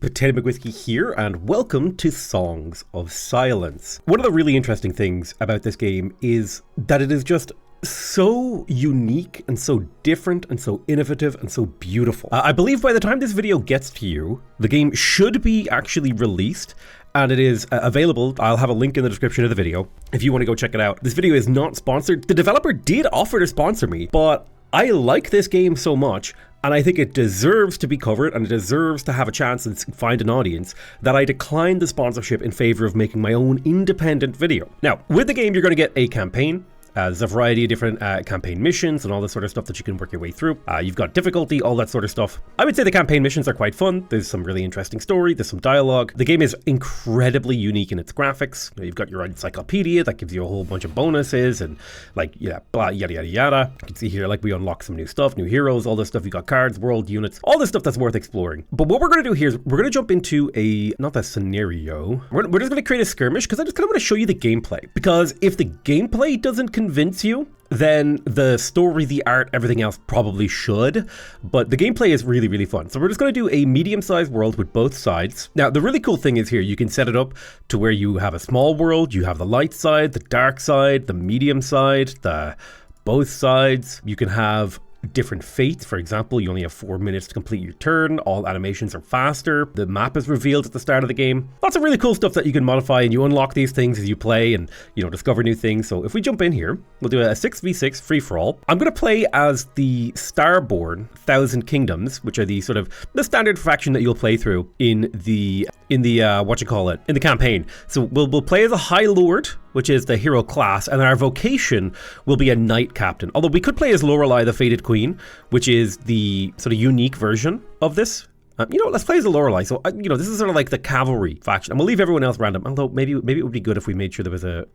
Potato McWhiskey here, and welcome to Songs of Silence. One of the really interesting things about this game is that it is just so unique and so different and so innovative and so beautiful. I believe by the time this video gets to you, the game should be actually released, and it is available. I'll have a link in the description of the video if you want to go check it out. This video is not sponsored. The developer did offer to sponsor me, but I like this game so much, and I think it deserves to be covered and it deserves to have a chance and find an audience, that I declined the sponsorship in favor of making my own independent video. Now, with the game, you're going to get a campaign. There's a variety of different campaign missions and all this sort of stuff that you can work your way through. You've got difficulty, all that sort of stuff. I would say the campaign missions are quite fun. There's some really interesting story, there's some dialogue. The game is incredibly unique in its graphics. You've got your encyclopedia that gives you a whole bunch of bonuses and blah, yada, yada, yada. You can see here, we unlock some new stuff, new heroes, all this stuff. You've got cards, world, units, all this stuff that's worth exploring. But what we're going to do here is we're going to jump into not a scenario. We're just going to create a skirmish because I just kind of want to show you the gameplay. Because if the gameplay doesn't convince you, then the story, the art, everything else probably should, but the gameplay is really, really fun. So we're just going to do a medium-sized world with both sides. Now, the really cool thing is here, you can set it up to where you have a small world, you have the light side, the dark side, the medium side, both sides. You can have different fates. For example, you only have 4 minutes to complete your turn. All animations are faster. The map is revealed at the start of the game. Lots of really cool stuff that you can modify, and you unlock these things as you play and, discover new things. So if we jump in here, we'll do a 6v6 free-for-all. I'm going to play as the Starborn Thousand Kingdoms, which are the sort of the standard faction that you'll play through in the campaign. So we'll play as a High Lord, which is the hero class, and our vocation will be a Knight Captain. Although we could play as Lorelei, the Fated Queen, which is the sort of unique version of this. Let's play as a Lorelei. So, this is sort of like the cavalry faction. And we'll leave everyone else random, although maybe it would be good if we made sure there was a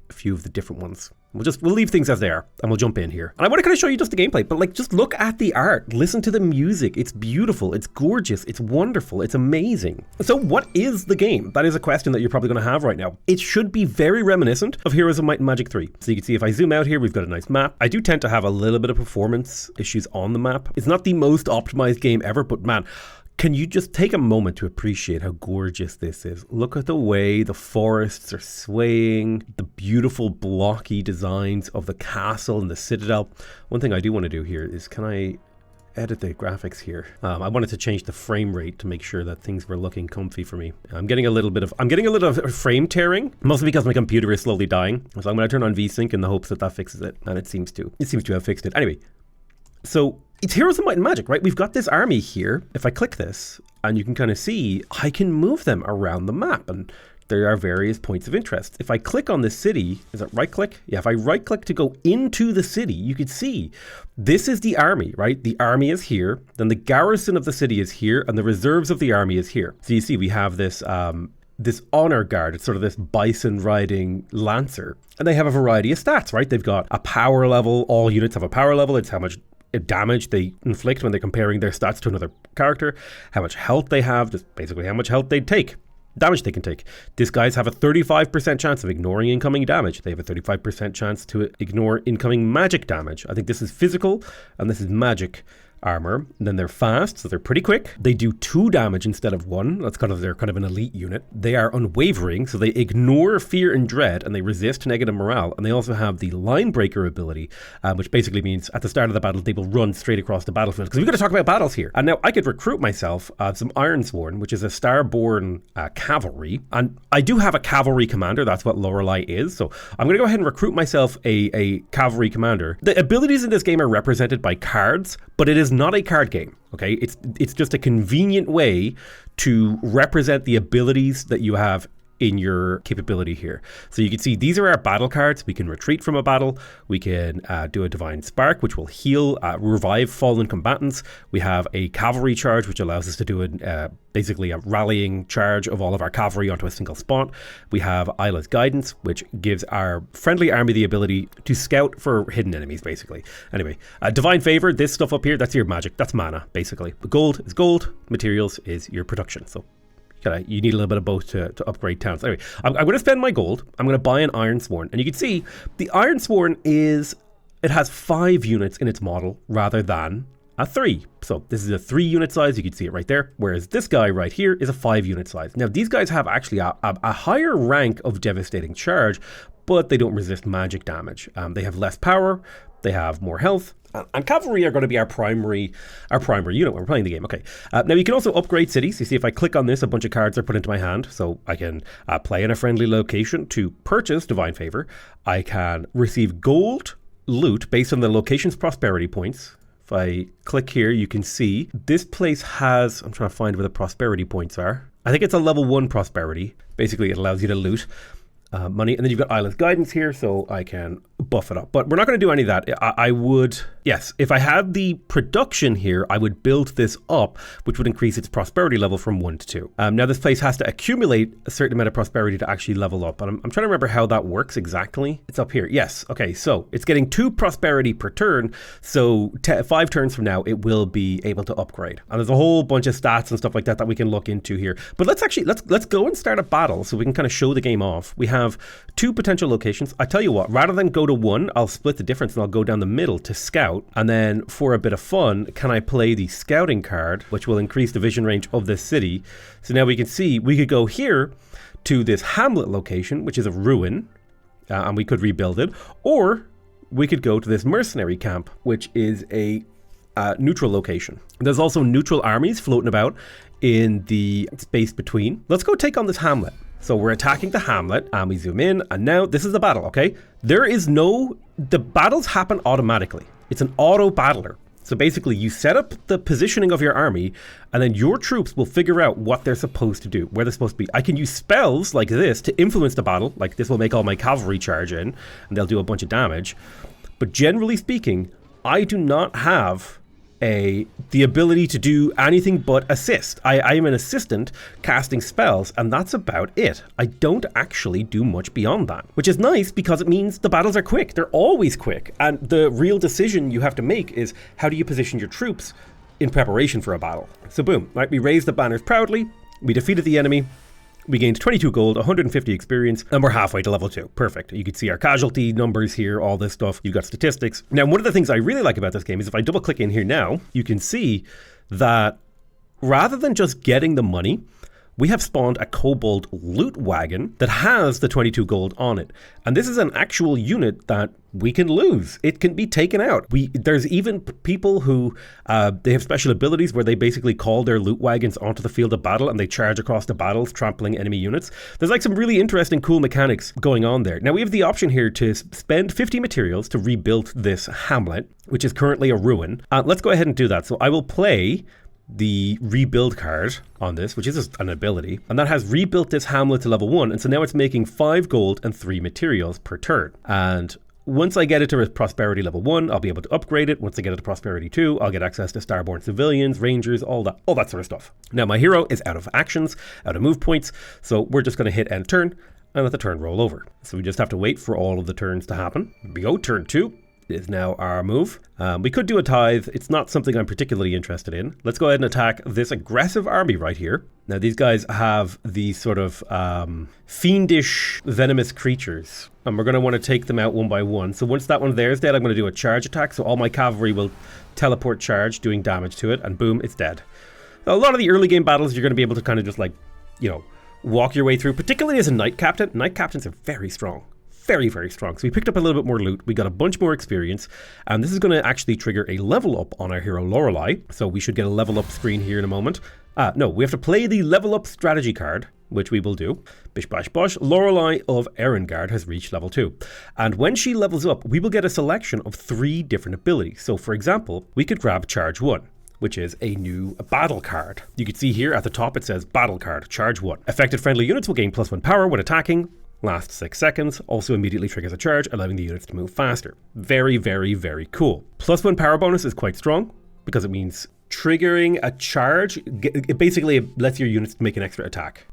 few of the different ones. We'll leave things as they are, and we'll jump in here. And I want to kind of show you just the gameplay, but just look at the art, listen to the music. It's beautiful, it's gorgeous, it's wonderful, it's amazing. So what is the game? That is a question that you're probably going to have right now. It should be very reminiscent of Heroes of Might and Magic 3. So you can see if I zoom out here, we've got a nice map. I do tend to have a little bit of performance issues on the map. It's not the most optimized game ever, but man, can you just take a moment to appreciate how gorgeous this is? Look at the way the forests are swaying, the beautiful blocky designs of the castle and the citadel. One thing I do want to do here is, can I edit the graphics here? I wanted to change the frame rate to make sure that things were looking comfy for me. I'm getting a little bit of frame tearing, mostly because my computer is slowly dying. So I'm going to turn on VSync in the hopes that fixes it, and it seems to have fixed it. Anyway, so it's Heroes of Might and Magic, right? We've got this army here. If I click this, and you can kind of see, I can move them around the map, and there are various points of interest. If I click on the city, is it right click? Yeah, if I right click to go into the city, you could see this is the army, right? The army is here, then the garrison of the city is here, and the reserves of the army is here. So you see we have this honor guard. It's sort of this bison riding lancer, and they have a variety of stats, right? They've got a power level. All units have a power level. It's how much damage they inflict when they're comparing their stats to another character, how much health they have, just basically how much health they take, damage they can take. These guys have a 35% chance of ignoring incoming damage. They have a 35% chance to ignore incoming magic damage. I think this is physical and this is magic armor. And then they're fast, so they're pretty quick. They do 2 damage instead of 1. They're kind of an elite unit. They are unwavering, so they ignore fear and dread, and they resist negative morale. And they also have the line breaker ability, which basically means at the start of the battle, they will run straight across the battlefield. Because we've got to talk about battles here. And now I could recruit myself some Ironsworn, which is a Starborn cavalry. And I do have a cavalry commander. That's what Lorelei is. So I'm going to go ahead and recruit myself a cavalry commander. The abilities in this game are represented by cards, but it is not a card game, okay? It's just a convenient way to represent the abilities that you have in your capability here. So you can see these are our battle cards. We can retreat from a battle. We can do a Divine Spark, which will heal, revive fallen combatants. We have a cavalry charge, which allows us to do basically a rallying charge of all of our cavalry onto a single spot. We have Isla's Guidance, which gives our friendly army the ability to scout for hidden enemies, basically. Anyway, Divine Favor, this stuff up here, that's your magic. That's mana, basically. The gold is gold. Materials is your production. So you need a little bit of both to upgrade towns. Anyway, I'm going to spend my gold. I'm going to buy an Ironsworn. And you can see the Ironsworn it has 5 units in its model rather than a 3. So this is a 3 unit size, you can see it right there, whereas this guy right here is a 5 unit size. Now these guys have actually a higher rank of devastating charge, but they don't resist magic damage. They have less power, they have more health, and cavalry are going to be our primary unit when we're playing the game. Okay. Now you can also upgrade cities. You see, if I click on this, a bunch of cards are put into my hand, so I can play in a friendly location to purchase Divine Favor. I can receive gold loot based on the location's prosperity points. If I click here, you can see this place has, I'm trying to find where the prosperity points are. I think it's a level 1 prosperity. Basically, it allows you to loot money. And then you've got Island's Guidance here, so I can buff it up. But we're not going to do any of that. I would, yes, if I had the production here, I would build this up, which would increase its prosperity level from 1 to 2. Now this place has to accumulate a certain amount of prosperity to actually level up. And I'm trying to remember how that works exactly. It's up here. Yes. Okay. So it's getting 2 prosperity per turn. So 5 turns from now, it will be able to upgrade. And there's a whole bunch of stats and stuff like that that we can look into here. But let's go and start a battle so we can kind of show the game off. We have 2 potential locations. I tell you what, rather than go to 1, I'll split the difference and I'll go down the middle to scout. And then for a bit of fun, can I play the scouting card, which will increase the vision range of this city. So now we can see we could go here to this hamlet location, which is a ruin, and we could rebuild it. Or we could go to this mercenary camp, which is a neutral location. There's also neutral armies floating about in the space between. Let's go take on this hamlet. So we're attacking the hamlet and we zoom in, and now this is the battle, okay? The battles happen automatically. It's an auto battler. So basically you set up the positioning of your army and then your troops will figure out what they're supposed to do, where they're supposed to be. I can use spells like this to influence the battle, like this will make all my cavalry charge in and they'll do a bunch of damage. But generally speaking, I do not have the ability to do anything but assist. I am an assistant casting spells, and that's about it. I don't actually do much beyond that, which is nice because it means the battles are quick. They're always quick, and the real decision you have to make is how do you position your troops in preparation for a battle. So boom, right, we raised the banners proudly, we defeated the enemy, we gained 22 gold, 150 experience, and we're halfway to level 2. Perfect. You can see our casualty numbers here, all this stuff. You've got statistics. Now, one of the things I really like about this game is if I double click in here now, you can see that rather than just getting the money, we have spawned a kobold loot wagon that has the 22 gold on it. And this is an actual unit that we can lose. It can be taken out. There's even people who, they have special abilities where they basically call their loot wagons onto the field of battle and they charge across the battles, trampling enemy units. There's like some really interesting, cool mechanics going on there. Now we have the option here to spend 50 materials to rebuild this hamlet, which is currently a ruin. Let's go ahead and do that. So I will play the rebuild card on this, which is an ability, and that has rebuilt this hamlet to level 1, and so now it's making 5 gold and 3 materials per turn. And once I get it to prosperity level 1, I'll be able to upgrade it. Once I get it to prosperity 2, I'll get access to starborn civilians, rangers, all that sort of stuff. Now my hero is out of actions, out of move points, so we're just going to hit end turn and let the turn roll over. So we just have to wait for all of the turns to happen. Here we go, turn 2. Is now our move. We could do a tithe. It's not something I'm particularly interested in. Let's go ahead and attack this aggressive army right here. Now these guys have these sort of fiendish venomous creatures, and we're going to want to take them out one by one. So once that one there is dead, I'm going to do a charge attack. So all my cavalry will teleport charge, doing damage to it, and boom, it's dead. Now, a lot of the early game battles, you're going to be able to kind of just like, you know, walk your way through, particularly as a knight captain. Knight captains are very strong. Very, very strong. So we picked up a little bit more loot. We got a bunch more experience. And this is going to actually trigger a level up on our hero Lorelei. So we should get a level up screen here in a moment. No, we have to play the level up strategy card, which we will do. Bish bash bosh. Lorelei of Erengard has reached level 2. And when she levels up, we will get a selection of 3 different abilities. So for example, we could grab Charge 1, which is a new battle card. You can see here at the top it says battle card, Charge 1. Affected friendly units will gain +1 power when attacking. Lasts 6 seconds, also immediately triggers a charge, allowing the units to move faster. Very, very, very cool. +1 power bonus is quite strong because it means triggering a charge. It basically lets your units make an extra attack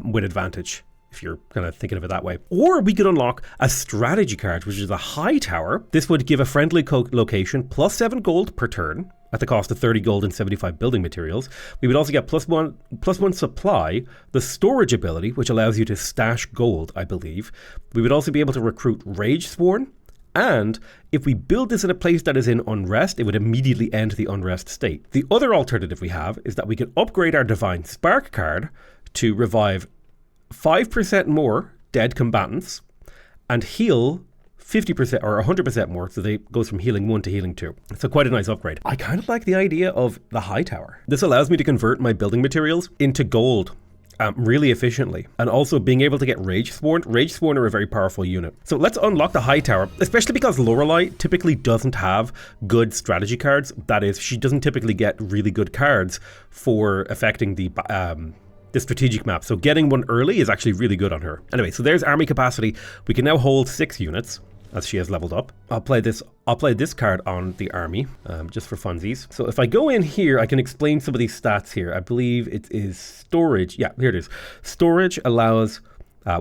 with advantage, if you're kind of thinking of it that way. Or we could unlock a strategy card, which is a high tower. This would give a friendly location +7 gold per turn at the cost of 30 gold and 75 building materials. We would also get +1 supply, the storage ability, which allows you to stash gold, I believe. We would also be able to recruit Rage Sworn And if we build this in a place that is in unrest, it would immediately end the unrest state. The other alternative we have is that we can upgrade our Divine Spark card to revive 5% more dead combatants and heal 50% or 100% more, so they goes from healing 1 to healing 2. So quite a nice upgrade. I kind of like the idea of the high tower. This allows me to convert my building materials into gold really efficiently, and also being able to get Rage Sworn. Rage Sworn are a very powerful unit. So let's unlock the high tower, especially because Lorelei typically doesn't have good strategy cards. That is, she doesn't typically get really good cards for affecting the strategic map. So getting one early is actually really good on her. Anyway, so there's army capacity. We can now hold 6 units as she has leveled up. I'll play this card on the army just for funsies. So if I go in here, I can explain some of these stats here. I believe it is storage. Yeah, here it is. Storage allows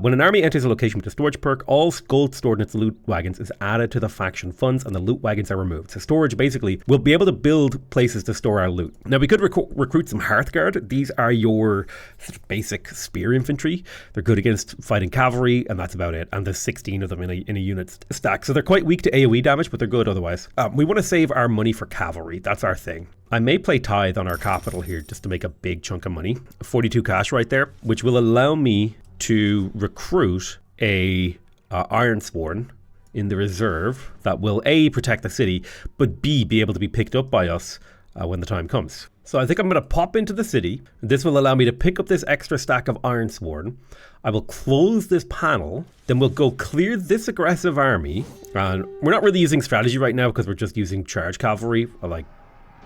when an army enters a location with a storage perk, all gold stored in its loot wagons is added to the faction funds and the loot wagons are removed. So storage basically will be able to build places to store our loot. Now we could recruit some Hearthguard. These are your sort of basic spear infantry. They're good against fighting cavalry, and that's about it. And there's 16 of them in a unit stack. So they're quite weak to AoE damage, but they're good otherwise. We want to save our money for cavalry. That's our thing. I may play Tithe on our capital here just to make a big chunk of money. 42 cash right there, which will allow me to recruit a Ironsworn in the reserve that will A, protect the city, but B, be able to be picked up by us when the time comes. So I think I'm going to pop into the city. This will allow me to pick up this extra stack of Ironsworn. I will close this panel, then we'll go clear this aggressive army. And we're not really using strategy right now because we're just using charge cavalry, like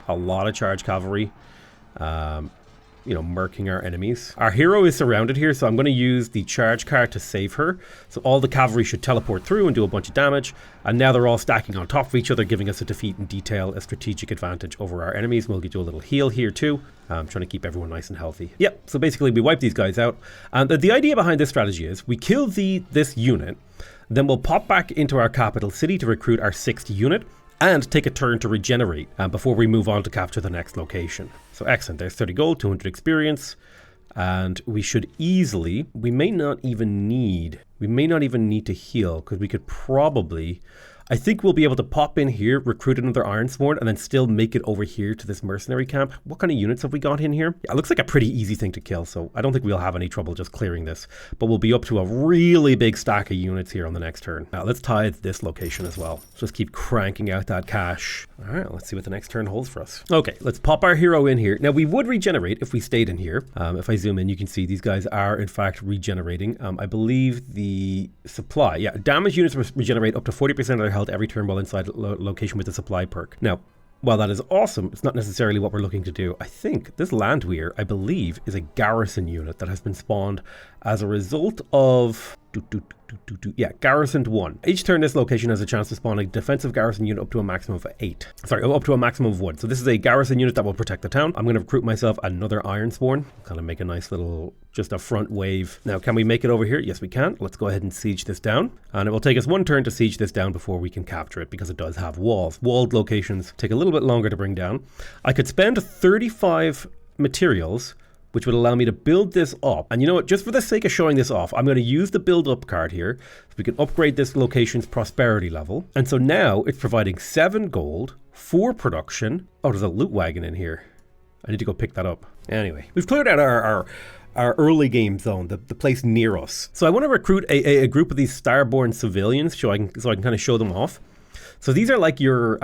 a lot of charge cavalry. You know, murking our enemies. Our hero is surrounded here, so I'm going to use the charge card to save her. So all the cavalry should teleport through and do a bunch of damage. And now they're all stacking on top of each other, giving us a defeat in detail, a strategic advantage over our enemies. We'll get you a little heal here too. I'm trying to keep everyone nice and healthy. Yep, so basically we wipe these guys out. And the idea behind this strategy is we kill this unit, then we'll pop back into our capital city to recruit our 6th unit, and take a turn to regenerate before we move on to capture the next location. So excellent, there's 30 gold, 200 experience, and we should easily, we may not even need to heal, because we could probably, I think we'll be able to pop in here, recruit another Ironsworn, and then still make it over here to this mercenary camp. What kind of units have we got in here? Yeah, it looks like a pretty easy thing to kill, so I don't think we'll have any trouble just clearing this. But we'll be up to a really big stack of units here on the next turn. Now let's tithe this location as well. Just keep cranking out that cash. All right, let's see what the next turn holds for us. Okay, let's pop our hero in here. Now we would regenerate if we stayed in here. If I zoom in, you can see these guys are in fact regenerating. I believe the supply, yeah, damage units regenerate up to 40% of their health every turn while inside location with the supply perk. Now, while that is awesome, it's not necessarily what we're looking to do. I think this Landwehr, I believe, is a garrison unit that has been spawned as a result of garrisoned 1. Each turn this location has a chance to spawn a defensive garrison unit up to a maximum of 8. Sorry, up to a maximum of 1. So this is a garrison unit that will protect the town. I'm going to recruit myself another Ironsworn. Kind of make a nice little, just a front wave. Now, can we make it over here? Yes, we can. Let's go ahead and siege this down. And it will take us 1 turn to siege this down before we can capture it, because it does have walls. Walled locations take a little bit longer to bring down. I could spend 35 materials, which would allow me to build this up. And you know what, just for the sake of showing this off, I'm going to use the build up card here, so we can upgrade this location's prosperity level. And so now it's providing 7 gold, 4 production. Oh, there's a loot wagon in here. I need to go pick that up. Anyway, we've cleared out our early game zone, the place near us. So I want to recruit a group of these Starborn civilians so I can kind of show them off. So these are like your,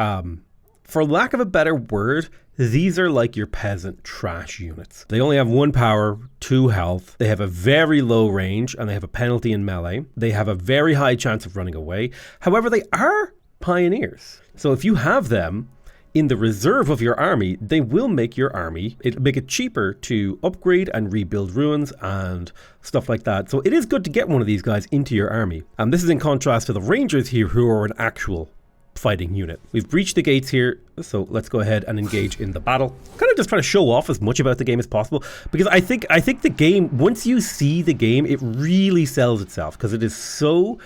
for lack of a better word, these are like your peasant trash units. They only have 1 power, 2 health. They have a very low range and they have a penalty in melee. They have a very high chance of running away. However, they are pioneers. So if you have them in the reserve of your army, they will make your army, it'll make it cheaper to upgrade and rebuild ruins and stuff like that. So it is good to get one of these guys into your army. And this is in contrast to the rangers here, who are an actual fighting unit. We've breached the gates here, so let's go ahead and engage in the battle. Kind of just trying to show off as much about the game as possible, because I think the game, once you see the game, it really sells itself, because it is so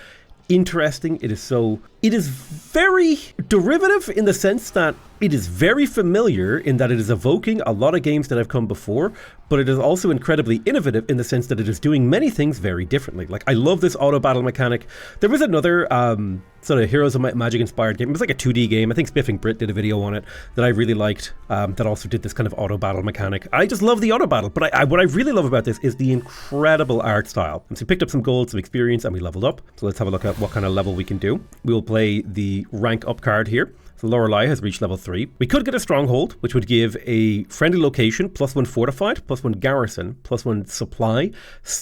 interesting, it is so It is very derivative in the sense that it is very familiar in that it is evoking a lot of games that have come before, but it is also incredibly innovative in the sense that it is doing many things very differently. Like, I love this auto battle mechanic. There was another sort of Heroes of Magic inspired game. It was like a 2D game. I think Spiffing Brit did a video on it that I really liked, that also did this kind of auto battle mechanic. I just love the auto battle, but what I really love about this is the incredible art style. And so we picked up some gold, some experience, and we leveled up. So let's have a look at what kind of level we can do. We will play the rank up card here. So Lorelei has reached level 3. We could get a stronghold, which would give a friendly location, +1 fortified, +1 garrison, +1 supply,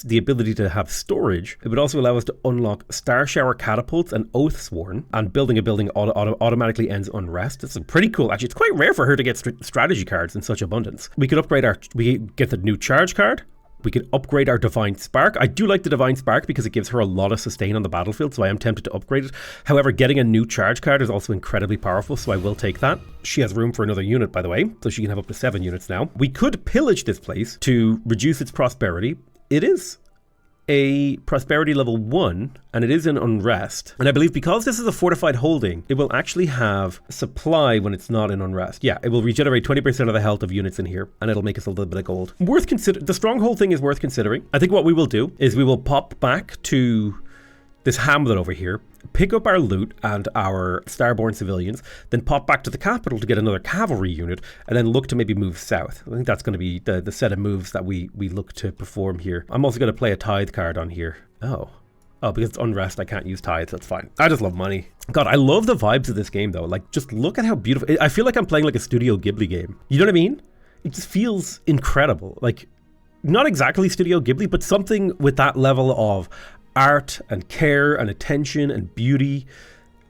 the ability to have storage. It would also allow us to unlock Star Shower catapults and Oathsworn, and building a building automatically ends unrest. It's pretty cool. Actually, it's quite rare for her to get strategy cards in such abundance. We could upgrade we get the new charge card. We could upgrade our Divine Spark. I do like the Divine Spark because it gives her a lot of sustain on the battlefield, so I am tempted to upgrade it. However, getting a new charge card is also incredibly powerful, so I will take that. She has room for another unit, by the way, so she can have up to 7 units now. We could pillage this place to reduce its prosperity. It is a prosperity level 1, and it is in unrest. And I believe because this is a fortified holding, it will actually have supply when it's not in unrest. Yeah, it will regenerate 20% of the health of units in here, and it'll make us a little bit of gold. The stronghold thing is worth considering. I think what we will do is we will pop back to this hamlet over here, pick up our loot and our starborn civilians, then pop back to the capital to get another cavalry unit, and then look to maybe move south. I think that's going to be the set of moves that we look to perform here. I'm also going to play a tithe card on here. Oh, because it's unrest, I can't use tithes. That's fine. I just love money. God, I love the vibes of this game, though. Like, just look at how beautiful. I feel like I'm playing like a Studio Ghibli game. You know what I mean? It just feels incredible. Like, not exactly Studio Ghibli, but something with that level of art and care and attention and beauty.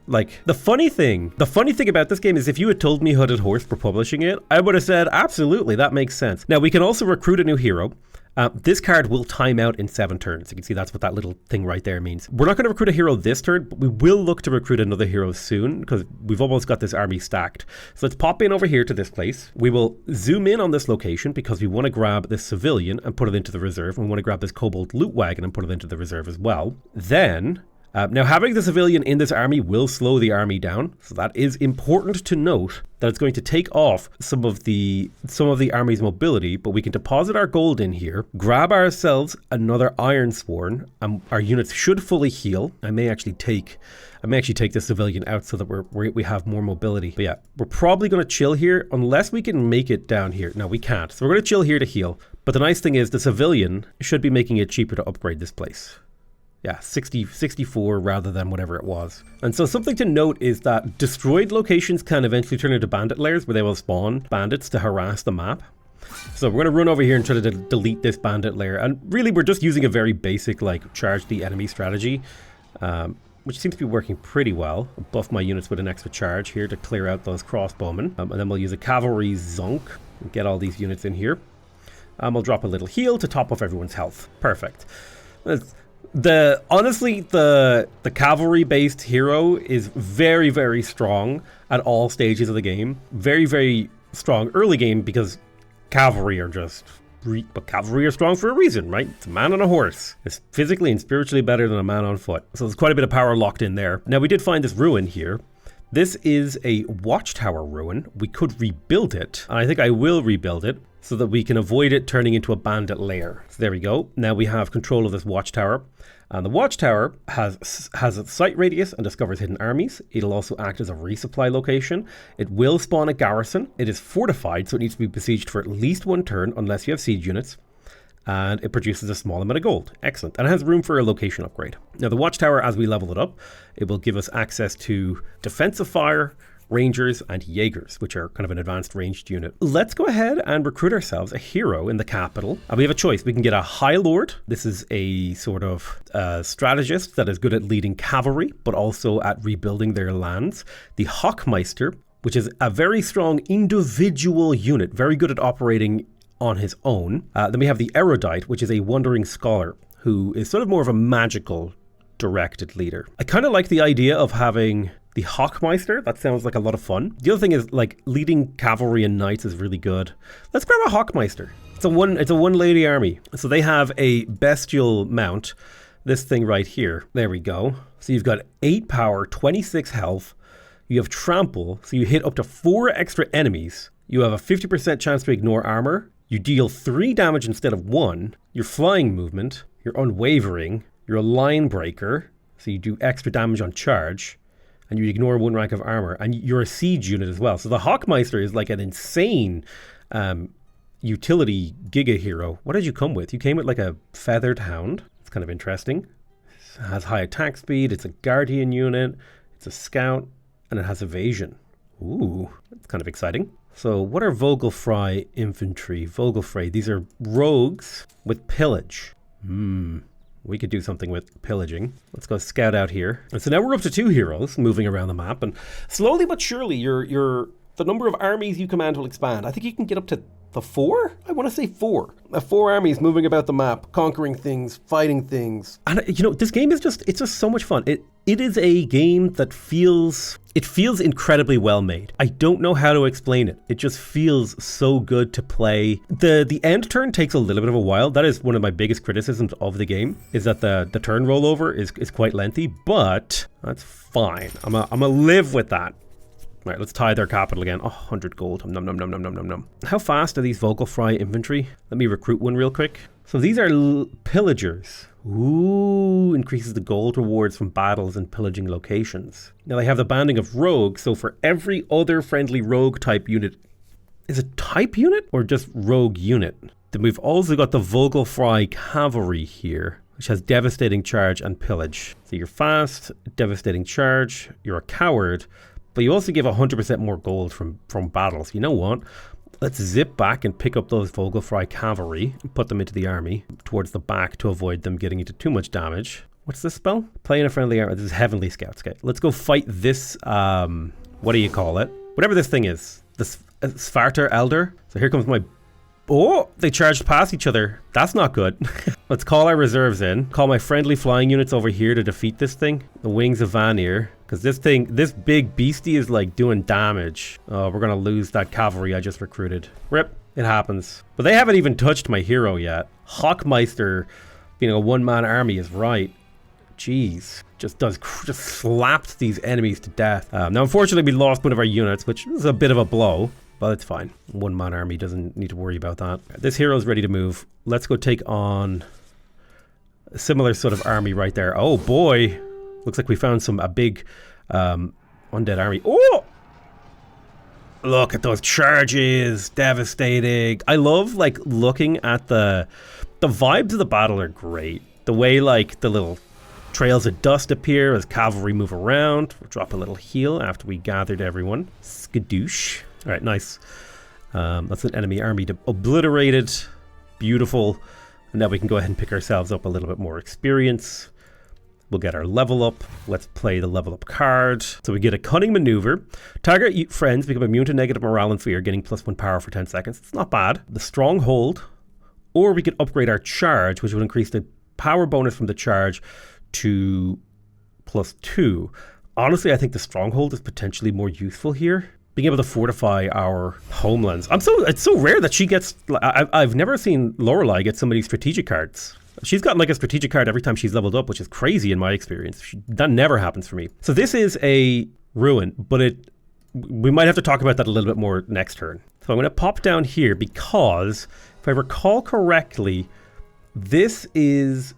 Like, the funny thing about this game is if you had told me Hooded Horse were publishing it, I would have said, absolutely, that makes sense. Now, we can also recruit a new hero. This card will time out in 7 turns. You can see that's what that little thing right there means. We're not going to recruit a hero this turn, but we will look to recruit another hero soon because we've almost got this army stacked. So let's pop in over here to this place. We will zoom in on this location because we want to grab this civilian and put it into the reserve. And we want to grab this kobold loot wagon and put it into the reserve as well. Then now, having the civilian in this army will slow the army down, so that is important to note, that it's going to take off some of the army's mobility, but we can deposit our gold in here, grab ourselves another Ironsworn, and our units should fully heal. I may actually take the civilian out so that we have more mobility. But yeah, we're probably going to chill here unless we can make it down here. No, we can't. So we're going to chill here to heal. But the nice thing is the civilian should be making it cheaper to upgrade this place. Yeah, 64 rather than whatever it was. And so something to note is that destroyed locations can eventually turn into bandit lairs where they will spawn bandits to harass the map. So we're going to run over here and try to delete this bandit lair. And really we're just using a very basic like charge the enemy strategy, which seems to be working pretty well. I'll buff my units with an extra charge here to clear out those crossbowmen. And then we'll use a cavalry zonk and get all these units in here. We'll drop a little heal to top off everyone's health. Perfect. Honestly, the cavalry based hero is very, very strong at all stages of the game. Very, very strong early game because cavalry are strong for a reason, right? It's a man on a horse. It's physically and spiritually better than a man on foot. So there's quite a bit of power locked in there. Now we did find this ruin here. This is a watchtower ruin. We could rebuild it, and I think I will rebuild it so that we can avoid it turning into a bandit lair. So there we go. Now we have control of this watchtower. And the watchtower has a sight radius and discovers hidden armies. It'll also act as a resupply location. It will spawn a garrison. It is fortified, so it needs to be besieged for at least 1 turn unless you have siege units. And it produces a small amount of gold. Excellent. And it has room for a location upgrade. Now the watchtower, as we level it up, it will give us access to defensive fire, rangers, and Jaegers, which are kind of an advanced ranged unit. Let's go ahead and recruit ourselves a hero in the capital. And we have a choice. We can get a High Lord. This is a sort of strategist that is good at leading cavalry, but also at rebuilding their lands. The Hochmeister, which is a very strong individual unit, very good at operating on his own. Then we have the Erudite, which is a wandering scholar, who is sort of more of a magical directed leader. I kind of like the idea of having the Hochmeister. That sounds like a lot of fun. The other thing is like leading cavalry and knights is really good. Let's grab a Hochmeister. It's a one lady army. So they have a bestial mount this thing right here. There we go. So you've got 8 power, 26 health. You have trample, so you hit up to 4 extra enemies. You have a 50% chance to ignore armor. You deal 3 damage instead of 1. Your flying movement. You're unwavering. You're a line breaker, so you do extra damage on charge. And you ignore 1 rank of armor. And you're a siege unit as well. So the HOMM3 is like an insane utility giga hero. What did you come with? You came with like a feathered hound. It's kind of interesting. It has high attack speed. It's a guardian unit. It's a scout. And it has evasion. Ooh, that's kind of exciting. So what are Vogelfrei infantry? Vogelfrei, these are rogues with pillage. We could do something with pillaging. Let's go scout out here. And so now we're up to 2 heroes moving around the map, and slowly but surely the number of armies you command will expand. I think you can get up to the 4? I want to say 4. 4 armies moving about the map, conquering things, fighting things. And you know, this game is it's just so much fun. It is a game that feels incredibly well made. I don't know how to explain it. It just feels so good to play. The end turn takes a little bit of a while. That is one of my biggest criticisms of the game, is that the turn rollover is quite lengthy, but that's fine. I'm gonna live with that. All right, let's tie their capital again. 100 gold. Num num num num num num num. How fast are these Vogelfrei infantry? Let me recruit one real quick. So these are pillagers. Ooh, increases the gold rewards from battles and pillaging locations. Now they have the banding of rogue, so for every other friendly rogue type unit, is it type unit or just rogue unit? Then we've also got the Vogelfrei cavalry here, which has devastating charge and pillage. So you're fast, devastating charge, you're a coward, but you also give 100% more gold from battles. You know what? Let's zip back and pick up those Vogelfrei cavalry and put them into the army towards the back to avoid them getting into too much damage. What's this spell? Play in a friendly army. This is Heavenly Scouts. Okay, let's go fight this, what do you call it? Whatever this thing is. This Svarter Elder. So here comes my... Oh, they charged past each other. That's not good. Let's call our reserves in. Call my friendly flying units over here to defeat this thing. The Wings of Vanir. Because this big beastie is like doing damage. Oh, we're going to lose that cavalry I just recruited. Rip. It happens. But they haven't even touched my hero yet. HOMM3 being a one-man army is right. Jeez. Just slapped these enemies to death. Now, unfortunately, we lost one of our units, which is a bit of a blow. But it's fine. One-man army doesn't need to worry about that. This hero's ready to move. Let's go take on a similar sort of army right there. Oh boy. Looks like we found a big undead army. Oh! Look at those charges. Devastating. I love like looking at the vibes of the battle are great. The way like the little trails of dust appear as cavalry move around. We'll drop a little heal after we gathered everyone. Skadoosh. All right, nice. That's an enemy army obliterated. Beautiful. And now we can go ahead and pick ourselves up a little bit more experience. We'll get our level up. Let's play the level up card. So we get a cunning maneuver. Target friends become immune to negative morale and fear, getting +1 power for 10 seconds. It's not bad. The stronghold. Or we could upgrade our charge, which would increase the power bonus from the charge to +2. Honestly, I think the stronghold is potentially more useful here. Being able to fortify our homelands. It's so rare that she gets... I've never seen Lorelei get so many strategic cards. She's gotten like a strategic card every time she's leveled up, which is crazy in my experience. That never happens for me. So this is a ruin, but we might have to talk about that a little bit more next turn. So I'm going to pop down here because, if I recall correctly, this has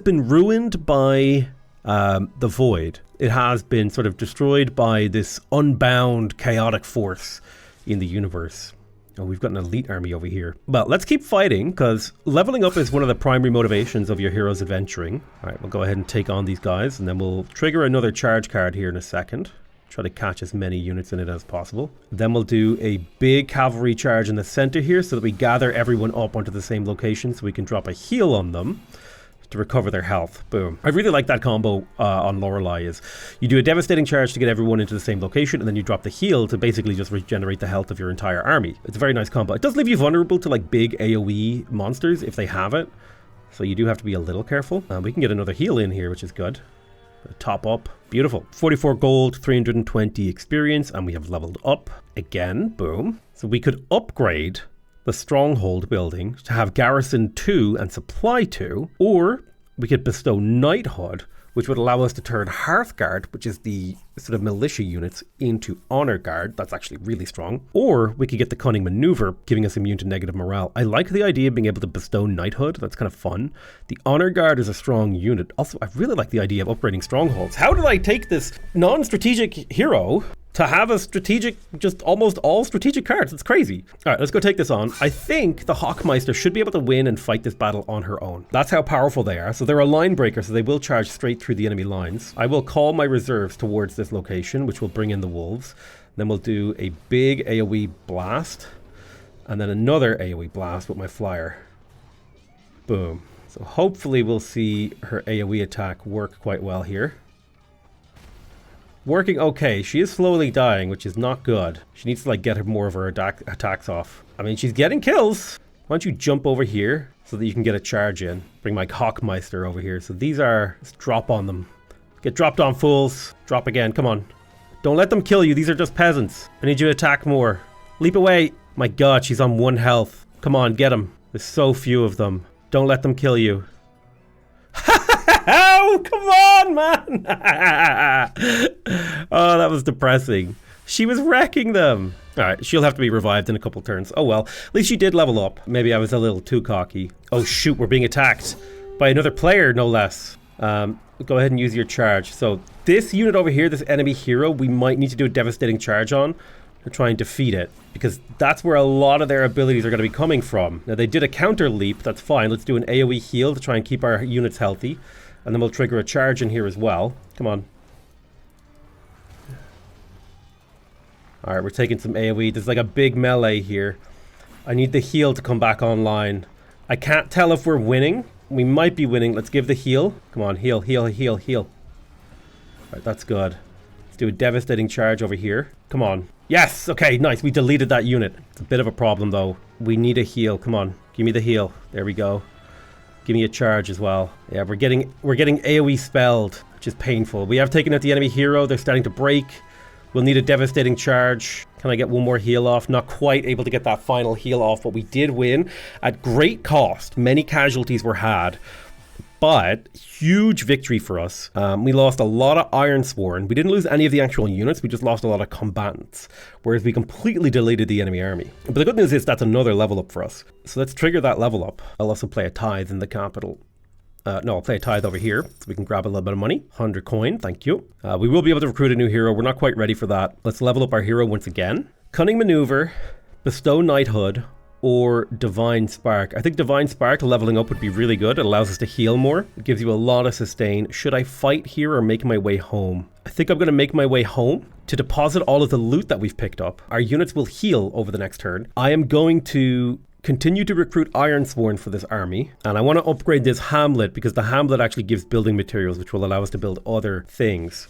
been ruined by the Void. It has been sort of destroyed by this unbound chaotic force in the universe. Oh, we've got an elite army over here. But let's keep fighting, because leveling up is one of the primary motivations of your hero's adventuring. All right, we'll go ahead and take on these guys, and then we'll trigger another charge card here in a second. Try to catch as many units in it as possible. Then we'll do a big cavalry charge in the center here so that we gather everyone up onto the same location so we can drop a heal on them to recover their health. Boom. I really like that combo on Lorelei is you do a devastating charge to get everyone into the same location, and then you drop the heal to basically just regenerate the health of your entire army. It's a very nice combo. It does leave you vulnerable to like big AoE monsters if they have it, so you do have to be a little careful. We can get another heal in here, which is good. Top up. Beautiful. 44 gold, 320 experience, and we have leveled up again. Boom. So we could upgrade the stronghold building to have garrison 2 and supply 2, or we could bestow knighthood, which would allow us to turn Hearthguard, which is the sort of militia units, into Honor Guard. That's actually really strong. Or we could get the Cunning Maneuver, giving us immune to negative morale. I like the idea of being able to bestow knighthood. That's kind of fun. The Honor Guard is a strong unit. Also, I really like the idea of upgrading strongholds. How did I take this non-strategic hero to have a strategic, just almost all strategic cards? It's crazy. All right, let's go take this on. I think the Hawkmeister should be able to win and fight this battle on her own. That's how powerful they are. So they're a line breaker, so they will charge straight through the enemy lines. I will call my reserves towards this location, which will bring in the wolves. Then we'll do a big AoE blast, and then another AoE blast with my flyer. Boom. So hopefully we'll see her AoE attack work quite well here. Working okay. She is slowly dying, which is not good. She needs to like get more of her attacks off. I mean, she's getting kills. Why don't you jump over here so that you can get a charge in? Bring my Hawkmeister over here. So these are, let's drop on them. Get dropped on, fools. Drop again. Come on. Don't let them kill you. These are just peasants. I need you to attack more. Leap away. My God, she's on 1 health. Come on, get them. There's so few of them. Don't let them kill you. Oh, come on, man. Oh, that was depressing. She was wrecking them. All right, she'll have to be revived in a couple turns. Oh, well, at least she did level up. Maybe I was a little too cocky. Oh, shoot, we're being attacked by another player, no less. Go ahead and use your charge. So this unit over here, this enemy hero, we might need to do a devastating charge on to try and defeat it, because that's where a lot of their abilities are going to be coming from. Now, they did a counter leap. That's fine. Let's do an AoE heal to try and keep our units healthy. And then we'll trigger a charge in here as well. Come on. All right, we're taking some AoE. There's like a big melee here. I need the heal to come back online. I can't tell if we're winning. We might be winning. Let's give the heal. Come on, heal, heal, heal, heal. All right, that's good. Let's do a devastating charge over here. Come on. Yes, okay, nice. We deleted that unit. It's a bit of a problem, though. We need a heal. Come on, give me the heal. There we go. Give me a charge as well. Yeah, we're getting AoE spelled, which is painful. We have taken out the enemy hero. They're starting to break. We'll need a devastating charge. Can I get one more heal off? Not quite able to get that final heal off, but we did win at great cost. Many casualties were had, but huge victory for us. We lost a lot of Ironsworn. We didn't lose any of the actual units. We just lost a lot of combatants, whereas we completely deleted the enemy army. But the good news is that's another level up for us. So let's trigger that level up. I'll also play a tithe in the capital. No, I'll play a tithe over here so we can grab a little bit of money. 100 coin, thank you. We will be able to recruit a new hero. We're not quite ready for that. Let's level up our hero once again. Cunning Maneuver, Bestow Knighthood, or Divine Spark. I think Divine Spark leveling up would be really good. It allows us to heal more. It gives you a lot of sustain. Should I fight here or make my way home? I think I'm going to make my way home to deposit all of the loot that we've picked up. Our units will heal over the next turn. I am going to continue to recruit Ironsworn for this army, and I want to upgrade this Hamlet because the Hamlet actually gives building materials which will allow us to build other things.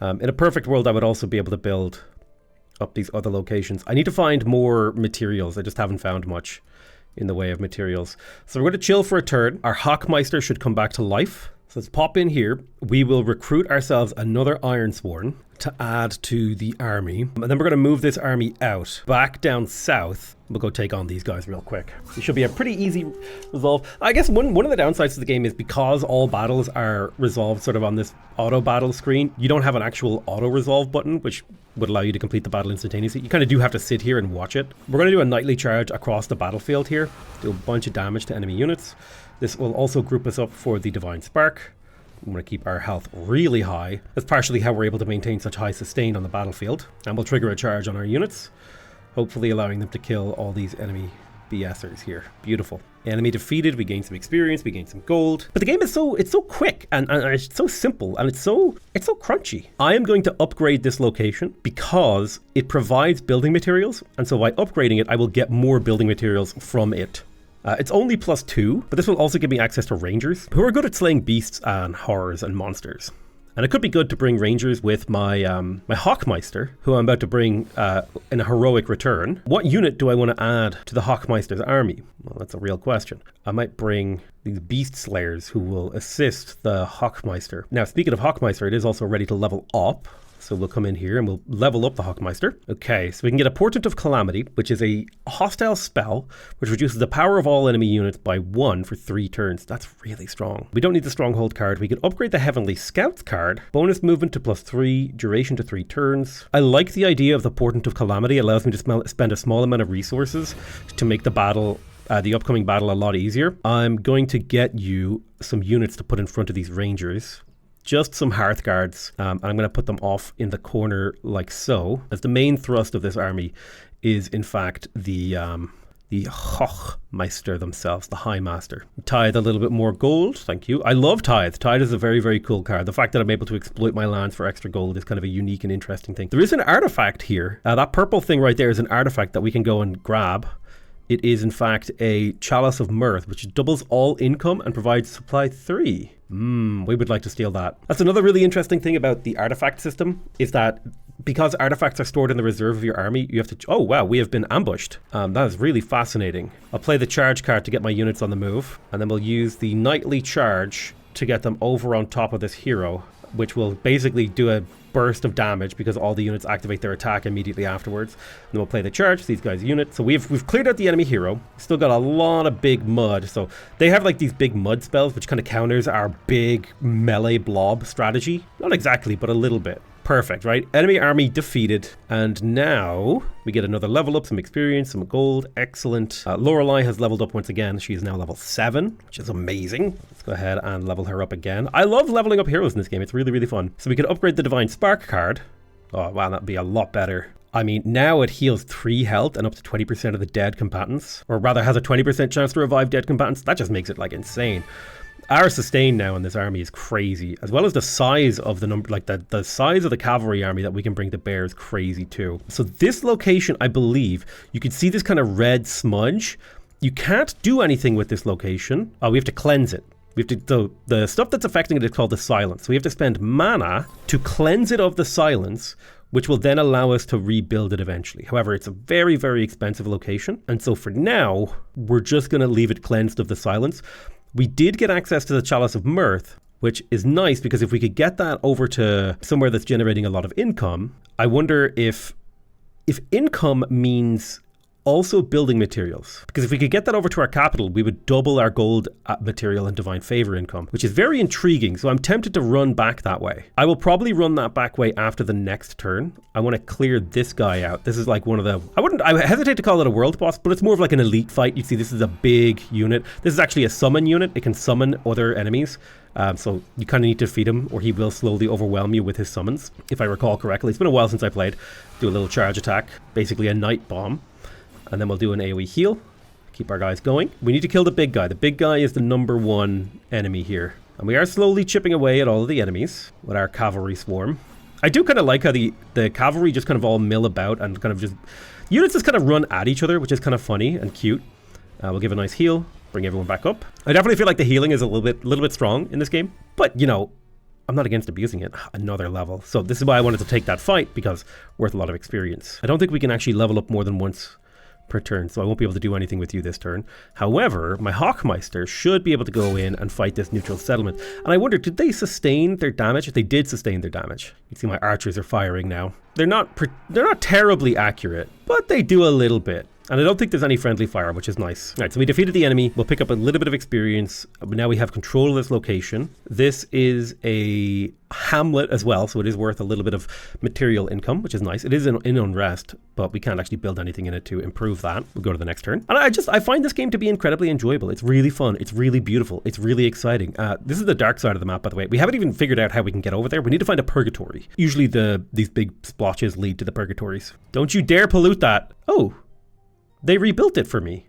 In a perfect world, I would also be able to build up these other locations. I need to find more materials. I just haven't found much in the way of materials. So we're going to chill for a turn. Our Hawkmeister should come back to life. So let's pop in here. We will recruit ourselves another Ironsworn to add to the army. And then we're going to move this army out, back down south. We'll go take on these guys real quick. It should be a pretty easy resolve. I guess one of the downsides to the game is because all battles are resolved sort of on this auto battle screen, you don't have an actual auto resolve button, which would allow you to complete the battle instantaneously. You kind of do have to sit here and watch it. We're going to do a nightly charge across the battlefield here. Do a bunch of damage to enemy units. This will also group us up for the Divine Spark. We want to keep our health really high. That's partially how we're able to maintain such high sustain on the battlefield. And we'll trigger a charge on our units, hopefully allowing them to kill all these enemy BSers here. Beautiful. Enemy defeated, we gain some experience, we gain some gold. But the game is so quick and it's so simple and it's so crunchy. I am going to upgrade this location because it provides building materials, and so by upgrading it, I will get more building materials from it. It's only +2, but this will also give me access to rangers who are good at slaying beasts and horrors and monsters. And it could be good to bring rangers with my my Hawkmeister, who I'm about to bring in a heroic return. What unit do I want to add to the Hawkmeister's army? Well, that's a real question. I might bring these beast slayers who will assist the Hawkmeister. Now, speaking of Hawkmeister, it is also ready to level up. So we'll come in here and we'll level up the Hochmeister. Okay, so we can get a Portent of Calamity, which is a hostile spell, which reduces the power of all enemy units by 1 for 3 turns. That's really strong. We don't need the Stronghold card. We can upgrade the Heavenly Scouts card. Bonus movement to +3, duration to 3 turns. I like the idea of the Portent of Calamity. It allows me to spend a small amount of resources to make the battle, the upcoming battle, a lot easier. I'm going to get you some units to put in front of these Rangers. Just some Hearth Guards, and I'm going to put them off in the corner like so, as the main thrust of this army is in fact the Hochmeister themselves, the High Master. Tithe a little bit more gold, thank you. I love Tithe. Tithe is a very, very cool card. The fact that I'm able to exploit my lands for extra gold is kind of a unique and interesting thing. There is an artifact here. That purple thing right there is an artifact that we can go and grab. It is in fact a Chalice of Mirth, which doubles all income and provides supply 3. We would like to steal that. That's another really interesting thing about the artifact system, is that because artifacts are stored in the reserve of your army, you have to... Oh wow, we have been ambushed. That is really fascinating. I'll play the charge card to get my units on the move, and then we'll use the Knightly Charge to get them over on top of this hero, which will basically do a burst of damage because all the units activate their attack immediately afterwards. And then we'll play the charge, these guys' units. So we've cleared out the enemy hero. Still got a lot of big mud. So they have like these big mud spells, which kind of counters our big melee blob strategy. Not exactly, but a little bit. Perfect, right? Enemy army defeated. And now we get another level up, some experience, some gold. Excellent. Lorelei has leveled up once again. She is now level 7, which is amazing. Let's go ahead and level her up again. I love leveling up heroes in this game. It's really, really fun. So we can upgrade the Divine Spark card. Oh, wow, that'd be a lot better. I mean, now it heals 3 health and up to 20% of the dead combatants. Or rather, has a 20% chance to revive dead combatants. That just makes it, like, insane. Our sustain now in this army is crazy, as well as the size of the number, like the size of the cavalry army that we can bring to bear is crazy too. So this location, I believe, you can see this kind of red smudge. You can't do anything with this location. We have to cleanse it. We have to, the stuff that's affecting it is called the silence. So we have to spend mana to cleanse it of the silence, which will then allow us to rebuild it eventually. However, it's a very, very expensive location. And so for now, we're just going to leave it cleansed of the silence. We did get access to the Chalice of Mirth, which is nice because if we could get that over to somewhere that's generating a lot of income, I wonder if income means also building materials. Because if we could get that over to our capital, we would double our gold material and divine favor income, which is very intriguing. So I'm tempted to run back that way. I will probably run that back way after the next turn. I want to clear this guy out. This is like one of the, I hesitate to call it a world boss, but it's more of like an elite fight. You see, this is a big unit. This is actually a summon unit. It can summon other enemies. So you kind of need to defeat him or he will slowly overwhelm you with his summons. If I recall correctly, it's been a while since I played. Do a little charge attack, basically a night bomb. And then we'll do an AoE heal. Keep our guys going. We need to kill the big guy. The big guy is the #1 enemy here. And we are slowly chipping away at all of the enemies with our cavalry swarm. I do kind of like how the cavalry just kind of all mill about and kind of just... Units just kind of run at each other, which is kind of funny and cute. We'll give a nice heal. Bring everyone back up. I definitely feel like the healing is a little bit strong in this game. But, you know, I'm not against abusing it another level. So this is why I wanted to take that fight, because worth a lot of experience. I don't think we can actually level up more than once per turn, so I won't be able to do anything with you this turn. However, my Hochmeister should be able to go in and fight this neutral settlement. And I wonder, did they sustain their damage? If they did sustain their damage. You can see my archers are firing now. They're not terribly accurate, but they do a little bit. And I don't think there's any friendly fire, which is nice. All right, so we defeated the enemy. We'll pick up a little bit of experience. Now we have control of this location. This is a hamlet as well, so it is worth a little bit of material income, which is nice. It is in unrest, but we can't actually build anything in it to improve that. We'll go to the next turn. And I find this game to be incredibly enjoyable. It's really fun. It's really beautiful. It's really exciting. This is the dark side of the map, by the way. We haven't even figured out how we can get over there. We need to find a purgatory. Usually these big splotches lead to the purgatories. Don't you dare pollute that. Oh. They rebuilt it for me.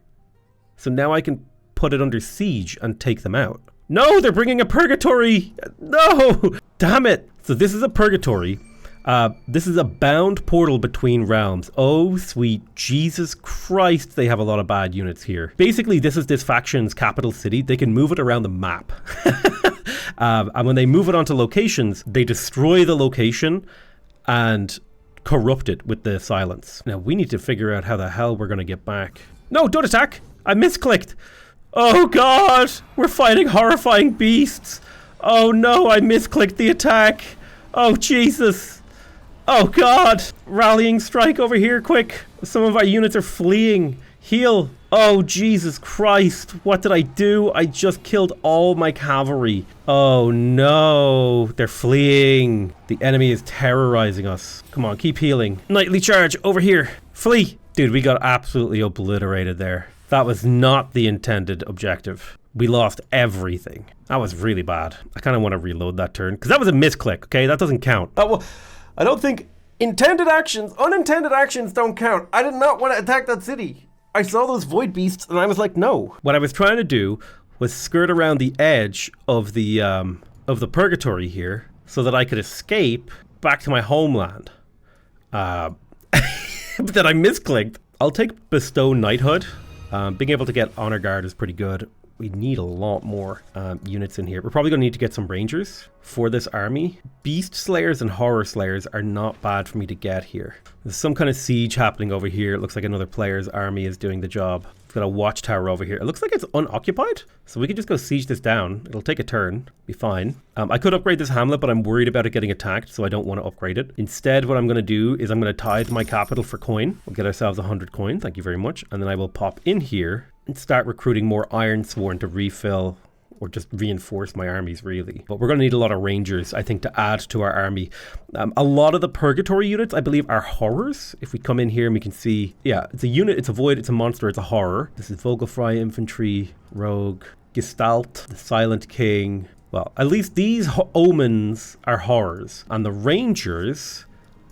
So now I can put it under siege and take them out. No, they're bringing a purgatory. No, damn it. So this is a purgatory. This is a bound portal between realms. Oh, sweet Jesus Christ. They have a lot of bad units here. Basically, this is this faction's capital city. They can move it around the map. And when they move it onto locations, they destroy the location and corrupt it with the silence. Now we need to figure out how the hell we're going to get back. No, don't attack! I misclicked! Oh god! We're fighting horrifying beasts! Oh no, I misclicked the attack! Oh Jesus! Oh god! Rallying strike over here, quick! Some of our units are fleeing. Heal! Oh Jesus Christ! What did I do? I just killed all my cavalry. Oh no! They're fleeing. The enemy is terrorizing us. Come on, keep healing. Knightly charge over here. Flee! Dude, we got absolutely obliterated there. That was not the intended objective. We lost everything. That was really bad. I kind of want to reload that turn because that was a misclick. Okay, that doesn't count. Oh well. I don't think intended actions, unintended actions don't count. I did not want to attack that city. I saw those void beasts and I was like, no. What I was trying to do was skirt around the edge of the purgatory here so that I could escape back to my homeland. But then I misclicked. I'll take bestow knighthood. Being able to get honor guard is pretty good. We need a lot more units in here. We're probably going to need to get some rangers for this army. Beast slayers and horror slayers are not bad for me to get here. There's some kind of siege happening over here. It looks like another player's army is doing the job. We've got a watchtower over here. It looks like it's unoccupied, so we can just go siege this down. It'll take a turn, be fine. I could upgrade this hamlet, but I'm worried about it getting attacked, so I don't want to upgrade it. Instead, what I'm going to do is I'm going to tithe my capital for coin. We'll get ourselves 100 coin, thank you very much. And then I will pop in here and start recruiting more Iron Sworn to refill or just reinforce my armies, really. But we're going to need a lot of rangers, I think, to add to our army. A lot of the purgatory units, I believe, are horrors. If we come in here and we can see, yeah, it's a unit, it's a void, it's a monster, it's a horror. This is Vogelfrei infantry, rogue, Gestalt, the Silent King. Well, at least these omens are horrors. And the rangers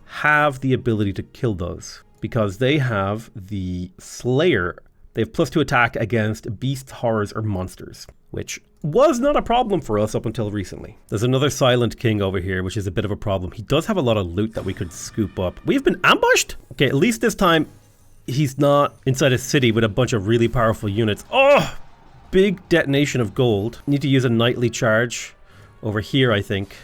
have the ability to kill those because they have the Slayer. They have +2 attack against beasts, horrors, or monsters, which was not a problem for us up until recently. There's another Silent King over here, which is a bit of a problem. He does have a lot of loot that we could scoop up. We've been ambushed? Okay, at least this time he's not inside a city with a bunch of really powerful units. Oh, big detonation of gold. Need to use a knightly charge over here, I think.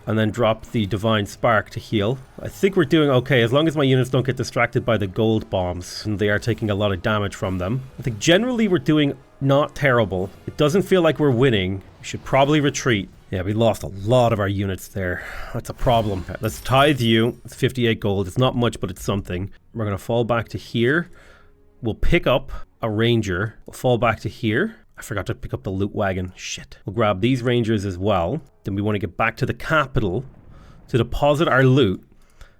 And then drop the Divine Spark to heal. I think we're doing okay as long as my units don't get distracted by the gold bombs and they are taking a lot of damage from them. I think generally we're doing not terrible. It doesn't feel like we're winning. We should probably retreat. Yeah, we lost a lot of our units there. That's a problem. Okay, let's tithe you. It's 58 gold. It's not much, but it's something. We're going to fall back to here. We'll pick up a ranger. We'll fall back to here. I forgot to pick up the loot wagon. Shit. We'll grab these rangers as well. Then we want to get back to the capital to deposit our loot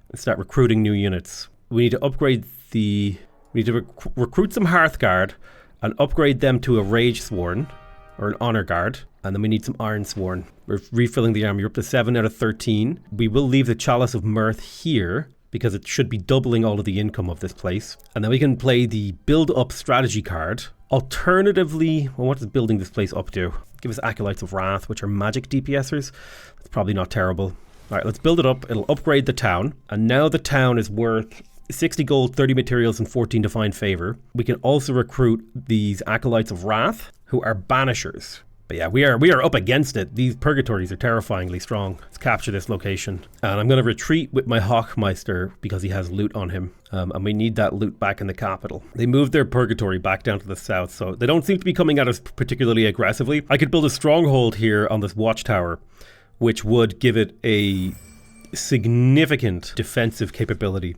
and start recruiting new units. We need to upgrade the... We need to recruit some Hearthguard and upgrade them to a Rage Sworn or an Honor Guard. And then we need some Iron Sworn. We're refilling the army. We're up to 7 out of 13. We will leave the Chalice of Mirth here because it should be doubling all of the income of this place. And then we can play the Build Up Strategy card. Alternatively, well, what does building this place up do? Give us Acolytes of Wrath, which are magic DPSers. That's probably not terrible. All right, let's build it up. It'll upgrade the town. And now the town is worth 60 gold, 30 materials, and 14 divine favor. We can also recruit these Acolytes of Wrath, who are banishers. But yeah, we are up against it. These purgatories are terrifyingly strong. Let's capture this location. And I'm going to retreat with my Hawkmeister because he has loot on him. And we need that loot back in the capital. They moved their purgatory back down to the south, so they don't seem to be coming at us particularly aggressively. I could build a stronghold here on this watchtower, which would give it a significant defensive capability.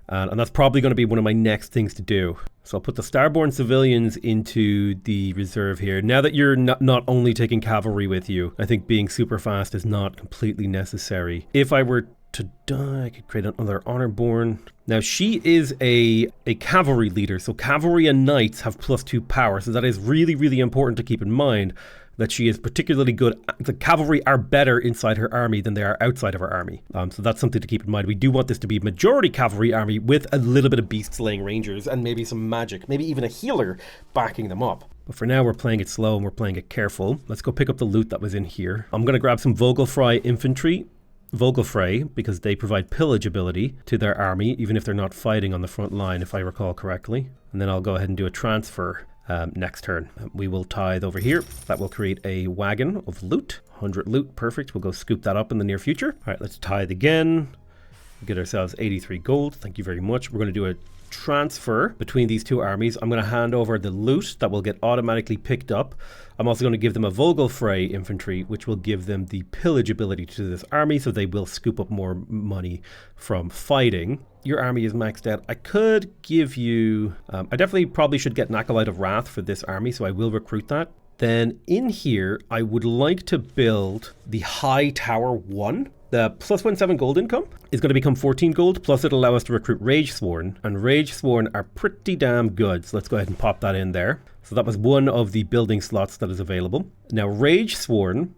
And that's probably going to be one of my next things to do. So I'll put the Starborn civilians into the reserve here. Now that you're not only taking cavalry with you, I think being super fast is not completely necessary. If I were to die, I could create another Honorborn. Now she is a cavalry leader, so cavalry and knights have +2 power, so that is really, really important to keep in mind. That she is particularly good. The cavalry are better inside her army than they are outside of her army. So that's something to keep in mind. We do want this to be majority cavalry army with a little bit of beast slaying rangers and maybe some magic, maybe even a healer backing them up. But for now, we're playing it slow and we're playing it careful. Let's go pick up the loot that was in here. I'm going to grab some Vogelfrei infantry. Vogelfrei, because they provide pillage ability to their army, even if they're not fighting on the front line, if I recall correctly. And then I'll go ahead and do a transfer. Next turn. We will tithe over here. That will create a wagon of loot. 100 loot, perfect. We'll go scoop that up in the near future. All right, let's tithe again. Get ourselves 83 gold. Thank you very much. We're going to do a transfer between these two armies. I'm going to hand over the loot that will get automatically picked up. I'm also going to give them a Vogelfrey infantry, which will give them the pillage ability to this army, so they will scoop up more money from fighting. Your army is maxed out. I could give you... I definitely probably should get an Acolyte of Wrath for this army, so I will recruit that. Then in here, I would like to build the High Tower 1. The +17 gold income is going to become 14 gold, plus it'll allow us to recruit Rage Sworn, and Rage Sworn are pretty damn good, so let's go ahead and pop that in there. So that was one of the building slots that is available. Now, Rage Sworn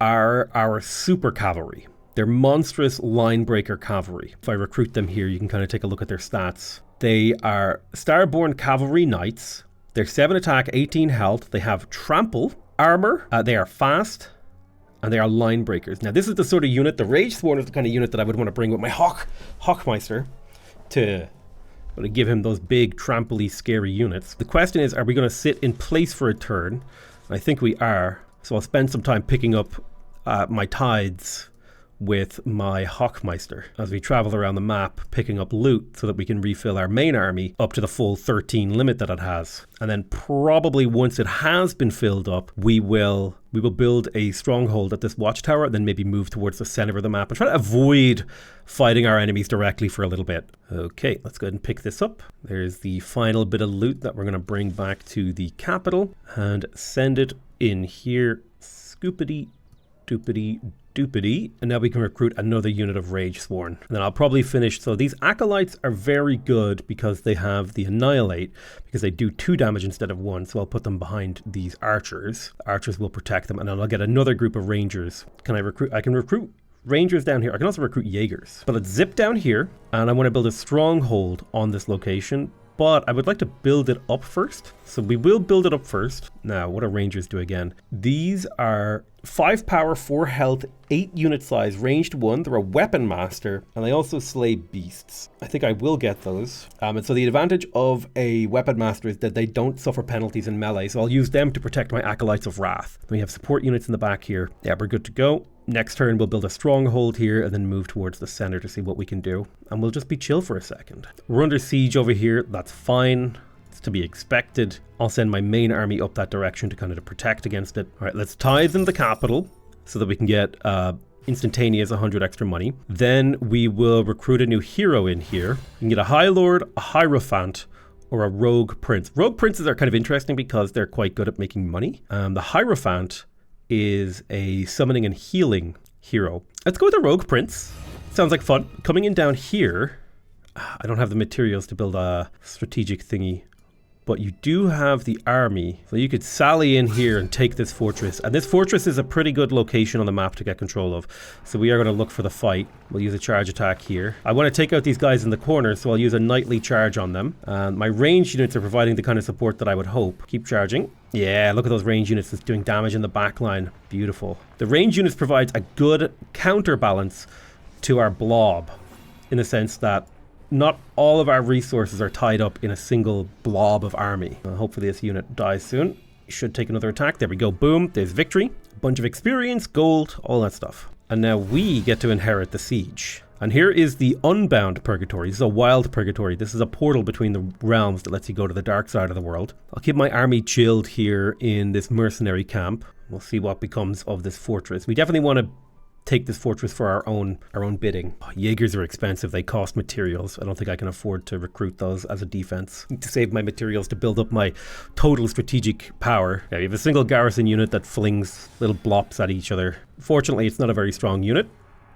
are our super cavalry. They're monstrous line breaker cavalry. If I recruit them here, you can kind of take a look at their stats. They are Starborn Cavalry Knights. They're 7 attack, 18 health. They have trample, armor. They are fast. And they are line breakers. Now, this is the sort of unit, the Rage Sworn is the kind of unit that I would want to bring with my Hawkmeister to give him those big, trample-y, scary units. The question is, are we going to sit in place for a turn? I think we are. So I'll spend some time picking up my tides with my Hawkmeister as we travel around the map, picking up loot so that we can refill our main army up to the full 13 limit that it has. And then probably once it has been filled up, we will build a stronghold at this watchtower and then maybe move towards the center of the map and try to avoid fighting our enemies directly for a little bit. Okay, let's go ahead and pick this up. There's the final bit of loot that we're going to bring back to the capital and send it in here. Scoopity doopity doopity, and now we can recruit another unit of Rage Sworn. And then I'll probably finish. So these Acolytes are very good because they have the Annihilate, because they do 2 damage instead of 1. So I'll put them behind these Archers. Archers will protect them, and then I'll get another group of Rangers. Can I recruit? I can recruit Rangers down here. I can also recruit Jaegers. But let's zip down here, and I want to build a stronghold on this location. But I would like to build it up first. So we will build it up first. Now, what do Rangers do again? These are 5 power, 4 health, 8 unit size, ranged 1. They're a weapon master, and they also slay beasts. I think I will get those. And so the advantage of a weapon master is that they don't suffer penalties in melee. So I'll use them to protect my Acolytes of Wrath. We have support units in the back here. Yeah, we're good to go. Next turn, we'll build a stronghold here and then move towards the center to see what we can do. And we'll just be chill for a second. We're under siege over here. That's fine. It's to be expected. I'll send my main army up that direction to kind of protect against it. All right, let's tithe in the capital so that we can get instantaneous 100 extra money. Then we will recruit a new hero in here. You can get a High Lord, a Hierophant, or a Rogue Prince. Rogue Princes are kind of interesting because they're quite good at making money. The Hierophant is a summoning and healing hero. Let's go with a Rogue Prince. Sounds like fun. Coming in down here, I don't have the materials to build a strategic thingy, but you do have the army. So you could sally in here and take this fortress. And this fortress is a pretty good location on the map to get control of. So we are going to look for the fight. We'll use a charge attack here. I want to take out these guys in the corner, so I'll use a knightly charge on them. And my ranged units are providing the kind of support that I would hope. Keep charging. Yeah, look at those range units that's doing damage in the back line. Beautiful. The range units provides a good counterbalance to our blob, in the sense that not all of our resources are tied up in a single blob of army. Hopefully this unit dies soon. Should take another attack. There we go. Boom. There's victory. A bunch of experience, gold, all that stuff. And now we get to inherit the siege. And here is the Unbound Purgatory. This is a wild purgatory. This is a portal between the realms that lets you go to the dark side of the world. I'll keep my army chilled here in this mercenary camp. We'll see what becomes of this fortress. We definitely want to take this fortress for our own bidding. Jaegers are expensive. They cost materials. I don't think I can afford to recruit those as a defense. To save my materials to build up my total strategic power. Yeah, you have a single garrison unit that flings little blops at each other. Fortunately, it's not a very strong unit,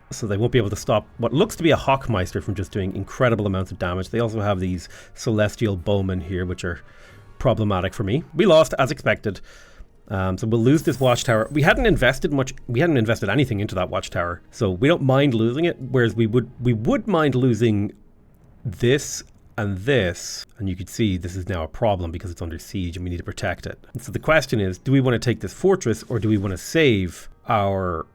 so they won't be able to stop what looks to be a Hawkmeister from just doing incredible amounts of damage. They also have these Celestial Bowmen here, which are problematic for me. We lost, as expected. So we'll lose this watchtower. We hadn't invested anything into that watchtower, so we don't mind losing it, whereas we would mind losing this and this. And you could see this is now a problem because it's under siege and we need to protect it. And so the question is, do we want to take this fortress or do we want to save our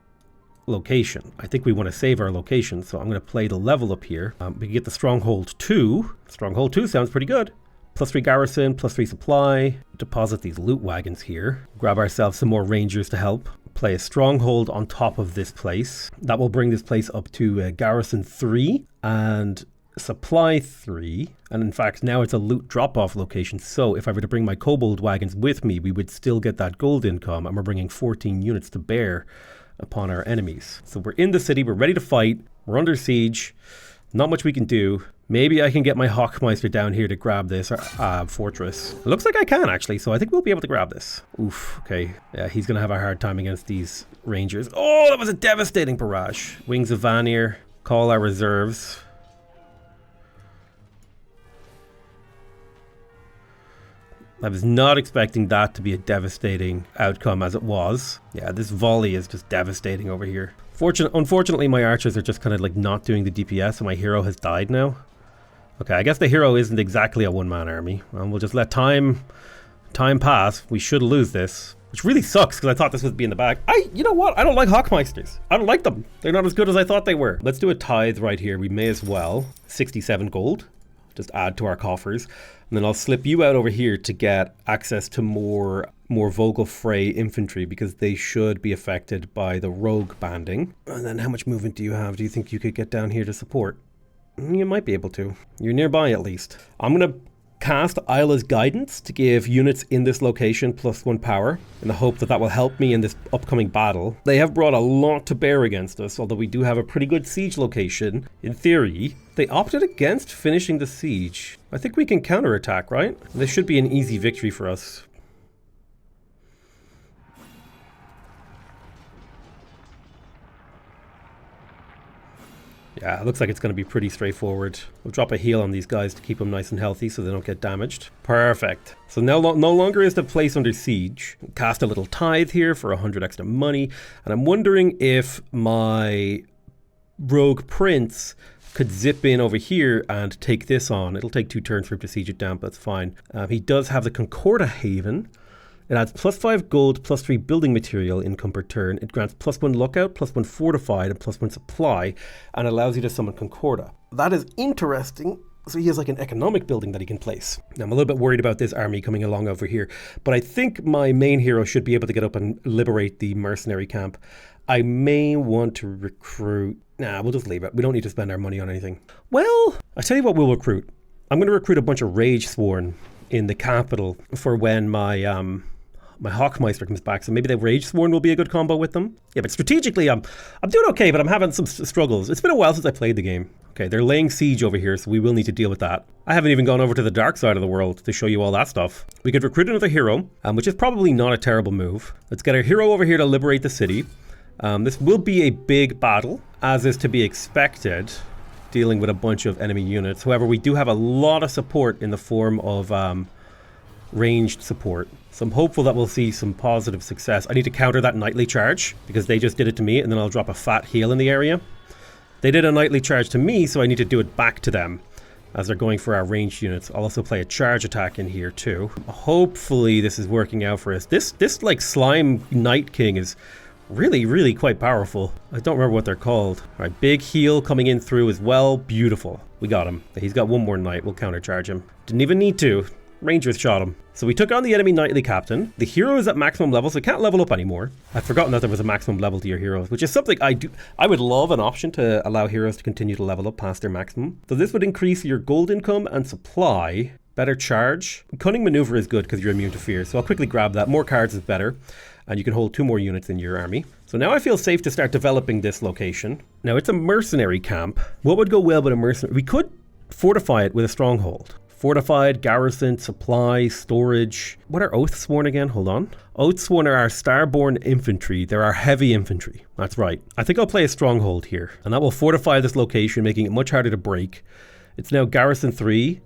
location? I think we want to save our location, so I'm going to play the level up here. We can get the Stronghold 2. Stronghold 2 sounds pretty good. +3 garrison, +3 supply. Deposit these loot wagons here. Grab ourselves some more rangers to help. Play a stronghold on top of this place. That will bring this place up to garrison 3. And supply 3, and in fact now it's a loot drop-off location, so if I were to bring my kobold wagons with me, we would still get that gold income, and we're bringing 14 units to bear upon our enemies. So we're in the city, we're ready to fight, we're under siege, not much we can do. Maybe I can get my Hochmeister down here to grab this fortress. It looks like I can actually, so I think we'll be able to grab this. Oof, okay. Yeah, he's gonna have a hard time against these rangers. Oh, that was a devastating barrage. Wings of Vanir, call our reserves. I was not expecting that to be a devastating outcome as it was. Yeah, this volley is just devastating over here. Unfortunately, my archers are just kind of like not doing the DPS, and my hero has died now. Okay, I guess the hero isn't exactly a one-man army. We'll just let time pass. We should lose this, which really sucks because I thought this would be in the back. You know what? I don't like Hochmeisters. I don't like them. They're not as good as I thought they were. Let's do a tithe right here. We may as well. 67 gold. Just add to our coffers. And then I'll slip you out over here to get access to more Vogelfrey infantry, because they should be affected by the rogue banding. And then how much movement do you have? Do you think you could get down here to support? You might be able to. You're nearby at least. I'm going to cast Isla's Guidance to give units in this location +1 power in the hope that that will help me in this upcoming battle. They have brought a lot to bear against us, although we do have a pretty good siege location. In theory, they opted against finishing the siege. I think we can counterattack, right? This should be an easy victory for us. Yeah, it looks like it's going to be pretty straightforward. We'll drop a heal on these guys to keep them nice and healthy so they don't get damaged. Perfect. So now no longer is the place under siege. Cast a little tithe here for 100 extra money. And I'm wondering if my rogue prince could zip in over here and take this on. It'll take 2 turns for him to siege it down, but that's fine. He does have the Concorda Haven. It adds +5 gold, +3 building material income per turn. It grants +1 lookout, +1 fortified, and +1 supply, and allows you to summon Concorda. That is interesting. So he has like an economic building that he can place. Now, I'm a little bit worried about this army coming along over here, but I think my main hero should be able to get up and liberate the mercenary camp. I may want to recruit. Nah, we'll just leave it. We don't need to spend our money on anything. Well, I tell you what we'll recruit. I'm going to recruit a bunch of Rage Sworn in the capital for when my Hochmeister comes back, so maybe the Rage Sworn will be a good combo with them. Yeah, but strategically, I'm doing okay, but I'm having some struggles. It's been a while since I played the game. Okay, they're laying siege over here, so we will need to deal with that. I haven't even gone over to the dark side of the world to show you all that stuff. We could recruit another hero, which is probably not a terrible move. Let's get our hero over here to liberate the city. This will be a big battle, as is to be expected, dealing with a bunch of enemy units. However, we do have a lot of support in the form of ranged support. So I'm hopeful that we'll see some positive success. I need to counter that nightly charge because they just did it to me, and then I'll drop a fat heal in the area. They did a nightly charge to me, so I need to do it back to them as they're going for our ranged units. I'll also play a charge attack in here too. Hopefully this is working out for us. This like slime Night King is really quite powerful. I don't remember what they're called. All right, big heal coming in through as well. Beautiful. We got him. He's got one more knight. We'll countercharge him. Didn't even need to. Rangers shot him. So we took on the enemy knightly captain. The hero is at maximum level, so it can't level up anymore. I'd forgotten that there was a maximum level to your heroes, which is something I would love an option to allow heroes to continue to level up past their maximum. So this would increase your gold income and supply. Better charge. Cunning maneuver is good because you're immune to fear, so I'll quickly grab that. More cards is better, and you can hold 2 more units in your army. So now I feel safe to start developing this location. Now it's a mercenary camp. What would go well with a mercenary? We could fortify it with a stronghold. Fortified, garrison, supply, storage. What are Oathsworn again? Hold on. Oathsworn are our starborn infantry. They're our heavy infantry. That's right. I think I'll play a stronghold here, and that will fortify this location, making it much harder to break. It's now garrison 3,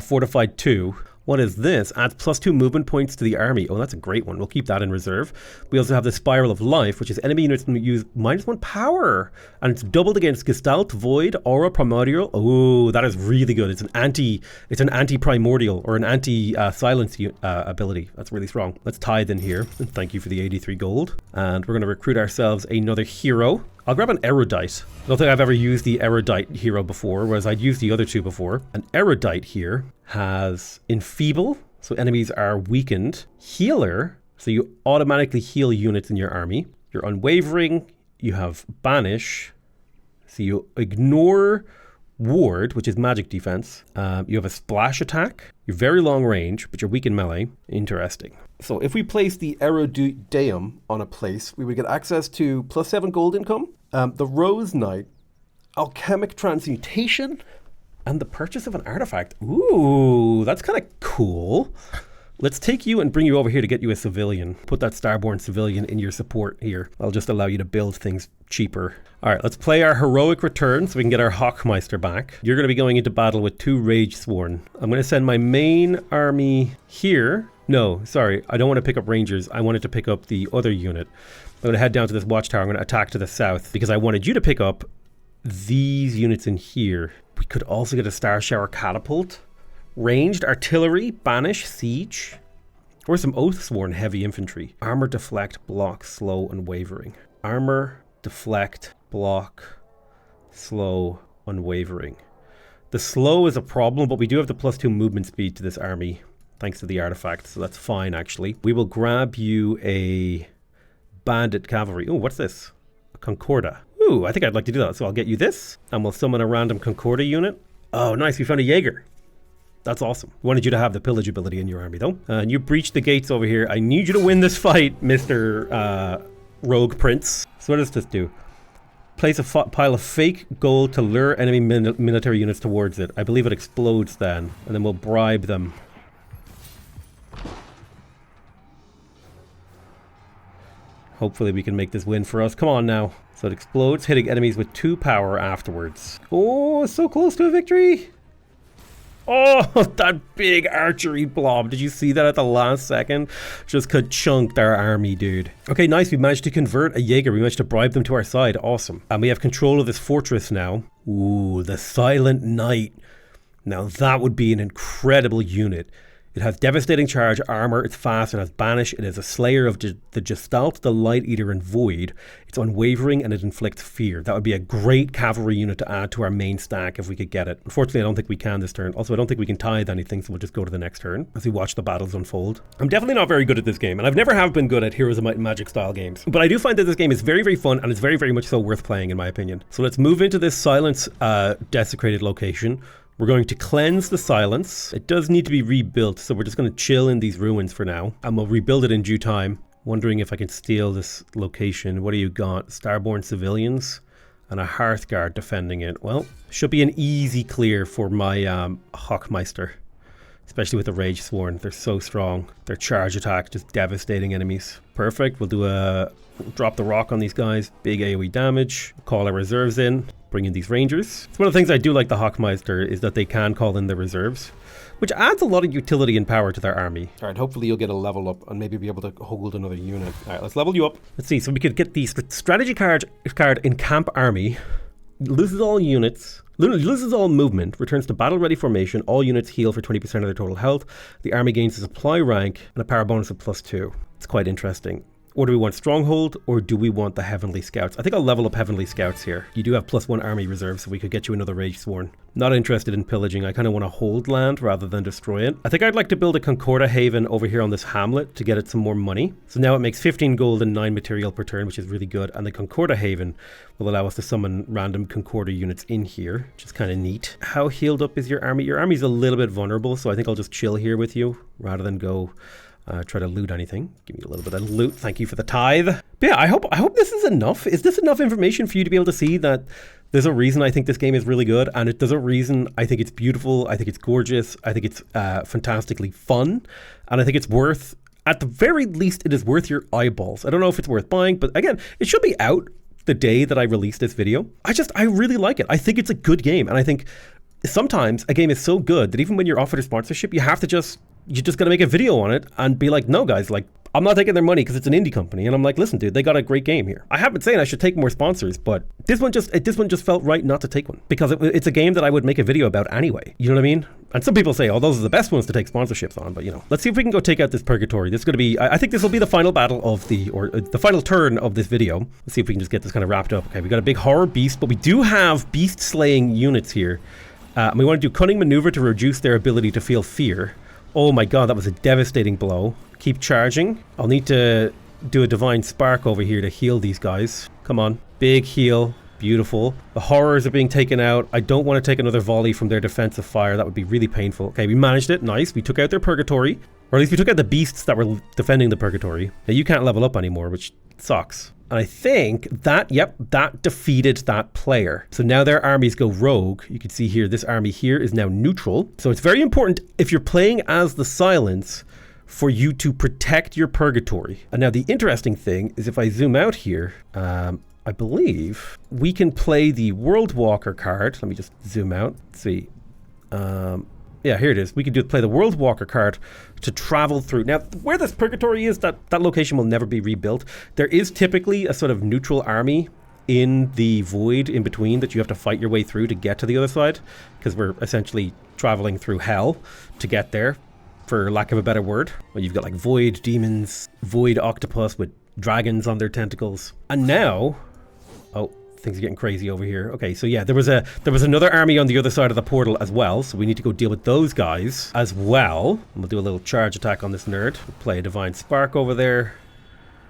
fortified 2. What is this? Adds +2 movement points to the army. Oh, that's a great one. We'll keep that in reserve. We also have the Spiral of Life, which is enemy units use -1 power. And it's doubled against Gestalt, Void, Aura, Primordial. Oh, that is really good. It's an anti-primordial or an anti-silence ability. That's really strong. Let's tithe in here. And thank you for the 83 gold. And we're going to recruit ourselves another hero. I'll grab an Erudite. I don't think I've ever used the Erudite hero before, whereas I'd used the other 2 before. An Erudite here has Enfeeble, so enemies are weakened. Healer, so you automatically heal units in your army. You're Unwavering, you have Banish, so you ignore ward, which is magic defense. You have a splash attack. You're very long range, but you're weak in melee. Interesting. So if we place the Erudium on a place, we would get access to +7 gold income, the Rose Knight, Alchemic Transmutation, and the purchase of an artifact. Ooh, that's kind of cool. Let's take you and bring you over here to get you a civilian. Put that Starborn civilian in your support here. That'll just allow you to build things cheaper. All right, let's play our heroic return so we can get our Hawkmeister back. You're going to be going into battle with 2 Rage Sworn. I'm going to send my main army here. No, sorry, I don't want to pick up Rangers. I wanted to pick up the other unit. I'm going to head down to this watchtower. I'm going to attack to the south because I wanted you to pick up these units in here. We could also get a Star Shower Catapult. Ranged artillery, banish, siege, or some Oathsworn heavy infantry. Armor, deflect, block, slow, unwavering. Armor, deflect, block, slow, unwavering. The slow is a problem, but we do have the +2 movement speed to this army, thanks to the artifact, so that's fine actually. We will grab you a bandit cavalry. Oh, what's this? A Concorda. Ooh, I think I'd like to do that, so I'll get you this, and we'll summon a random Concorda unit. Oh, nice, we found a Jaeger. That's awesome. We wanted you to have the pillage ability in your army, though. And you breached the gates over here. I need you to win this fight, Mr. Rogue Prince. So what does this do? Place a pile of fake gold to lure enemy military units towards it. I believe it explodes then, and then we'll bribe them. Hopefully we can make this win for us. Come on now. So it explodes, hitting enemies with 2 power afterwards. Oh, so close to a victory. Oh, that big archery blob. Did you see that at the last second? Just ka-chunked our army, dude. Okay, nice. We managed to convert a Jaeger. We managed to bribe them to our side. Awesome. And we have control of this fortress now. Ooh, the Silent Knight. Now that would be an incredible unit. It has devastating charge, armor, it's fast, it has banish, it is a slayer of the Gestalt, the Light Eater, and Void. It's unwavering and it inflicts fear. That would be a great cavalry unit to add to our main stack if we could get it. Unfortunately, I don't think we can this turn. Also, I don't think we can tithe anything, so we'll just go to the next turn as we watch the battles unfold. I'm definitely not very good at this game, and I've never have been good at Heroes of Might and Magic style games. But I do find that this game is very, very fun, and it's very, very much so worth playing, in my opinion. So let's move into this Silence desecrated location. We're going to cleanse the Silence. It does need to be rebuilt, so we're just going to chill in these ruins for now. And we'll rebuild it in due time. Wondering if I can steal this location. What do you got? Starborn civilians and a Hearthguard defending it. Well, should be an easy clear for my Hawkmeister. Especially with the Rage Sworn. They're so strong. Their charge attack just devastating enemies. Perfect. We'll do drop the rock on these guys. Big AoE damage. Call our reserves in. Bring in these Rangers. It's one of the things I do like the Hawkmeister is that they can call in the reserves, which adds a lot of utility and power to their army. All right, hopefully you'll get a level up and maybe be able to hold another unit. All right, let's level you up. Let's see, so we could get the strategy card in camp army. Loses all units. Loses all movement, returns to battle-ready formation. All units heal for 20% of their total health. The army gains a supply rank and a power bonus of +2. It's quite interesting. Or do we want Stronghold, or do we want the Heavenly Scouts? I think I'll level up Heavenly Scouts here. You do have +1 army reserve, so we could get you another Rage Sworn. Not interested in pillaging. I kind of want to hold land rather than destroy it. I think I'd like to build a Concorda Haven over here on this hamlet to get it some more money. So now it makes 15 gold and 9 material per turn, which is really good. And the Concorda Haven will allow us to summon random Concorda units in here, which is kind of neat. How healed up is your army? Your army's a little bit vulnerable, so I think I'll just chill here with you rather than go try to loot anything. Give me a little bit of loot. Thank you for the tithe. But yeah, I hope this is enough. Is this enough information for you to be able to see that there's a reason I think this game is really good, and there's a reason I think it's beautiful, I think it's gorgeous, I think it's fantastically fun, and I think it's worth, at the very least, it is worth your eyeballs. I don't know if it's worth buying, but again, it should be out the day that I release this video. I really like it. I think it's a good game, and I think sometimes a game is so good that even when you're offered a sponsorship, you just got to make a video on it and be like, no guys, like, I'm not taking their money because it's an indie company. And I'm like, listen, dude, they got a great game here. I have been saying I should take more sponsors, but this one just felt right not to take one because it's a game that I would make a video about anyway. You know what I mean? And some people say, oh, those are the best ones to take sponsorships on. But, you know, let's see if we can go take out this Purgatory. This is going to be, I think this will be the final battle of the final turn of this video. Let's see if we can just get this kind of wrapped up. Okay, we got a big horror beast, but we do have beast slaying units here. We want to do Cunning Maneuver to reduce their ability to feel fear. Oh my god, that was a devastating blow. Keep charging. I'll need to do a Divine Spark over here to heal these guys. Come on. Big heal. Beautiful. The horrors are being taken out. I don't want to take another volley from their defensive fire. That would be really painful. Okay, we managed it. Nice. We took out their purgatory. Or at least we took out the beasts that were defending the purgatory. Now you can't level up anymore, which sucks. And I think that, yep, that defeated that player. So now their armies go rogue. You can see here, this army here is now neutral. So it's very important if you're playing as the Silence for you to protect your purgatory. And now the interesting thing is if I zoom out here, I believe we can play the World Walker card. Let me just zoom out. Let's see. Yeah, here it is. We can play the World Walker card to travel through. Now, where this purgatory is, that location will never be rebuilt. There is typically a sort of neutral army in the void in between that you have to fight your way through to get to the other side, because we're essentially traveling through hell to get there, for lack of a better word. Well, you've got like void demons, void octopus with dragons on their tentacles. And now, oh, things are getting crazy over here. Okay, so yeah, there was another army on the other side of the portal as well, so we need to go deal with those guys as well. And we'll do a little charge attack on this nerd. We'll play a Divine Spark over there,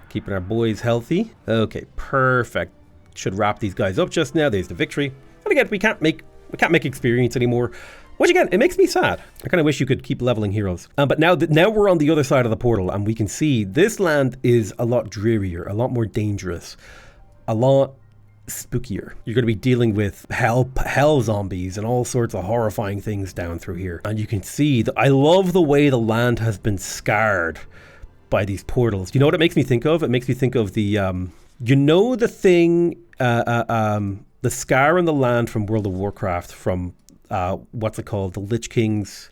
keeping our boys healthy. Okay, perfect. Should wrap these guys up just now. There's the victory. And again, we can't make experience anymore, which again, it makes me sad. I kind of wish you could keep leveling heroes. But now we're on the other side of the portal, and we can see this land is a lot drearier, a lot more dangerous, a lot spookier. You're going to be dealing with hell zombies and all sorts of horrifying things down through here. And you can see that I love the way the land has been scarred by these portals. You know what it makes me think of? It makes me think of the, you know, the thing, the scar in the land from World of Warcraft, from what's it called? The Lich King's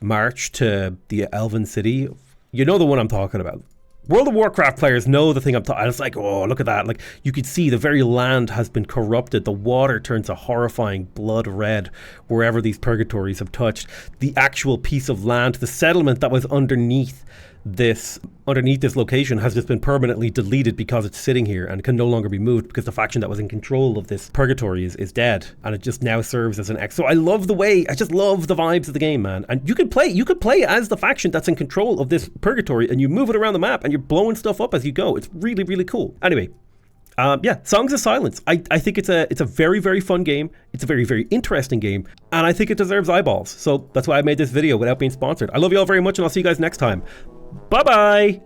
march to the Elven City. You know the one I'm talking about. World of Warcraft players know the thing I'm talking. It's like, oh, look at that. Like, you could see the very land has been corrupted. The water turns a horrifying blood red wherever these purgatories have touched. The actual piece of land, the settlement that was underneath this location has just been permanently deleted because it's sitting here and can no longer be moved because the faction that was in control of this purgatory is dead, and it just now serves as an X. So I love the way, I just love the vibes of the game, man. And you could play as the faction that's in control of this purgatory, and you move it around the map and you're blowing stuff up as you go. It's really, really cool. Anyway, yeah, Songs of Silence. I think it's a very, very fun game. It's a very, very interesting game, and I think it deserves eyeballs. So that's why I made this video without being sponsored. I love you all very much, and I'll see you guys next time. Bye-bye!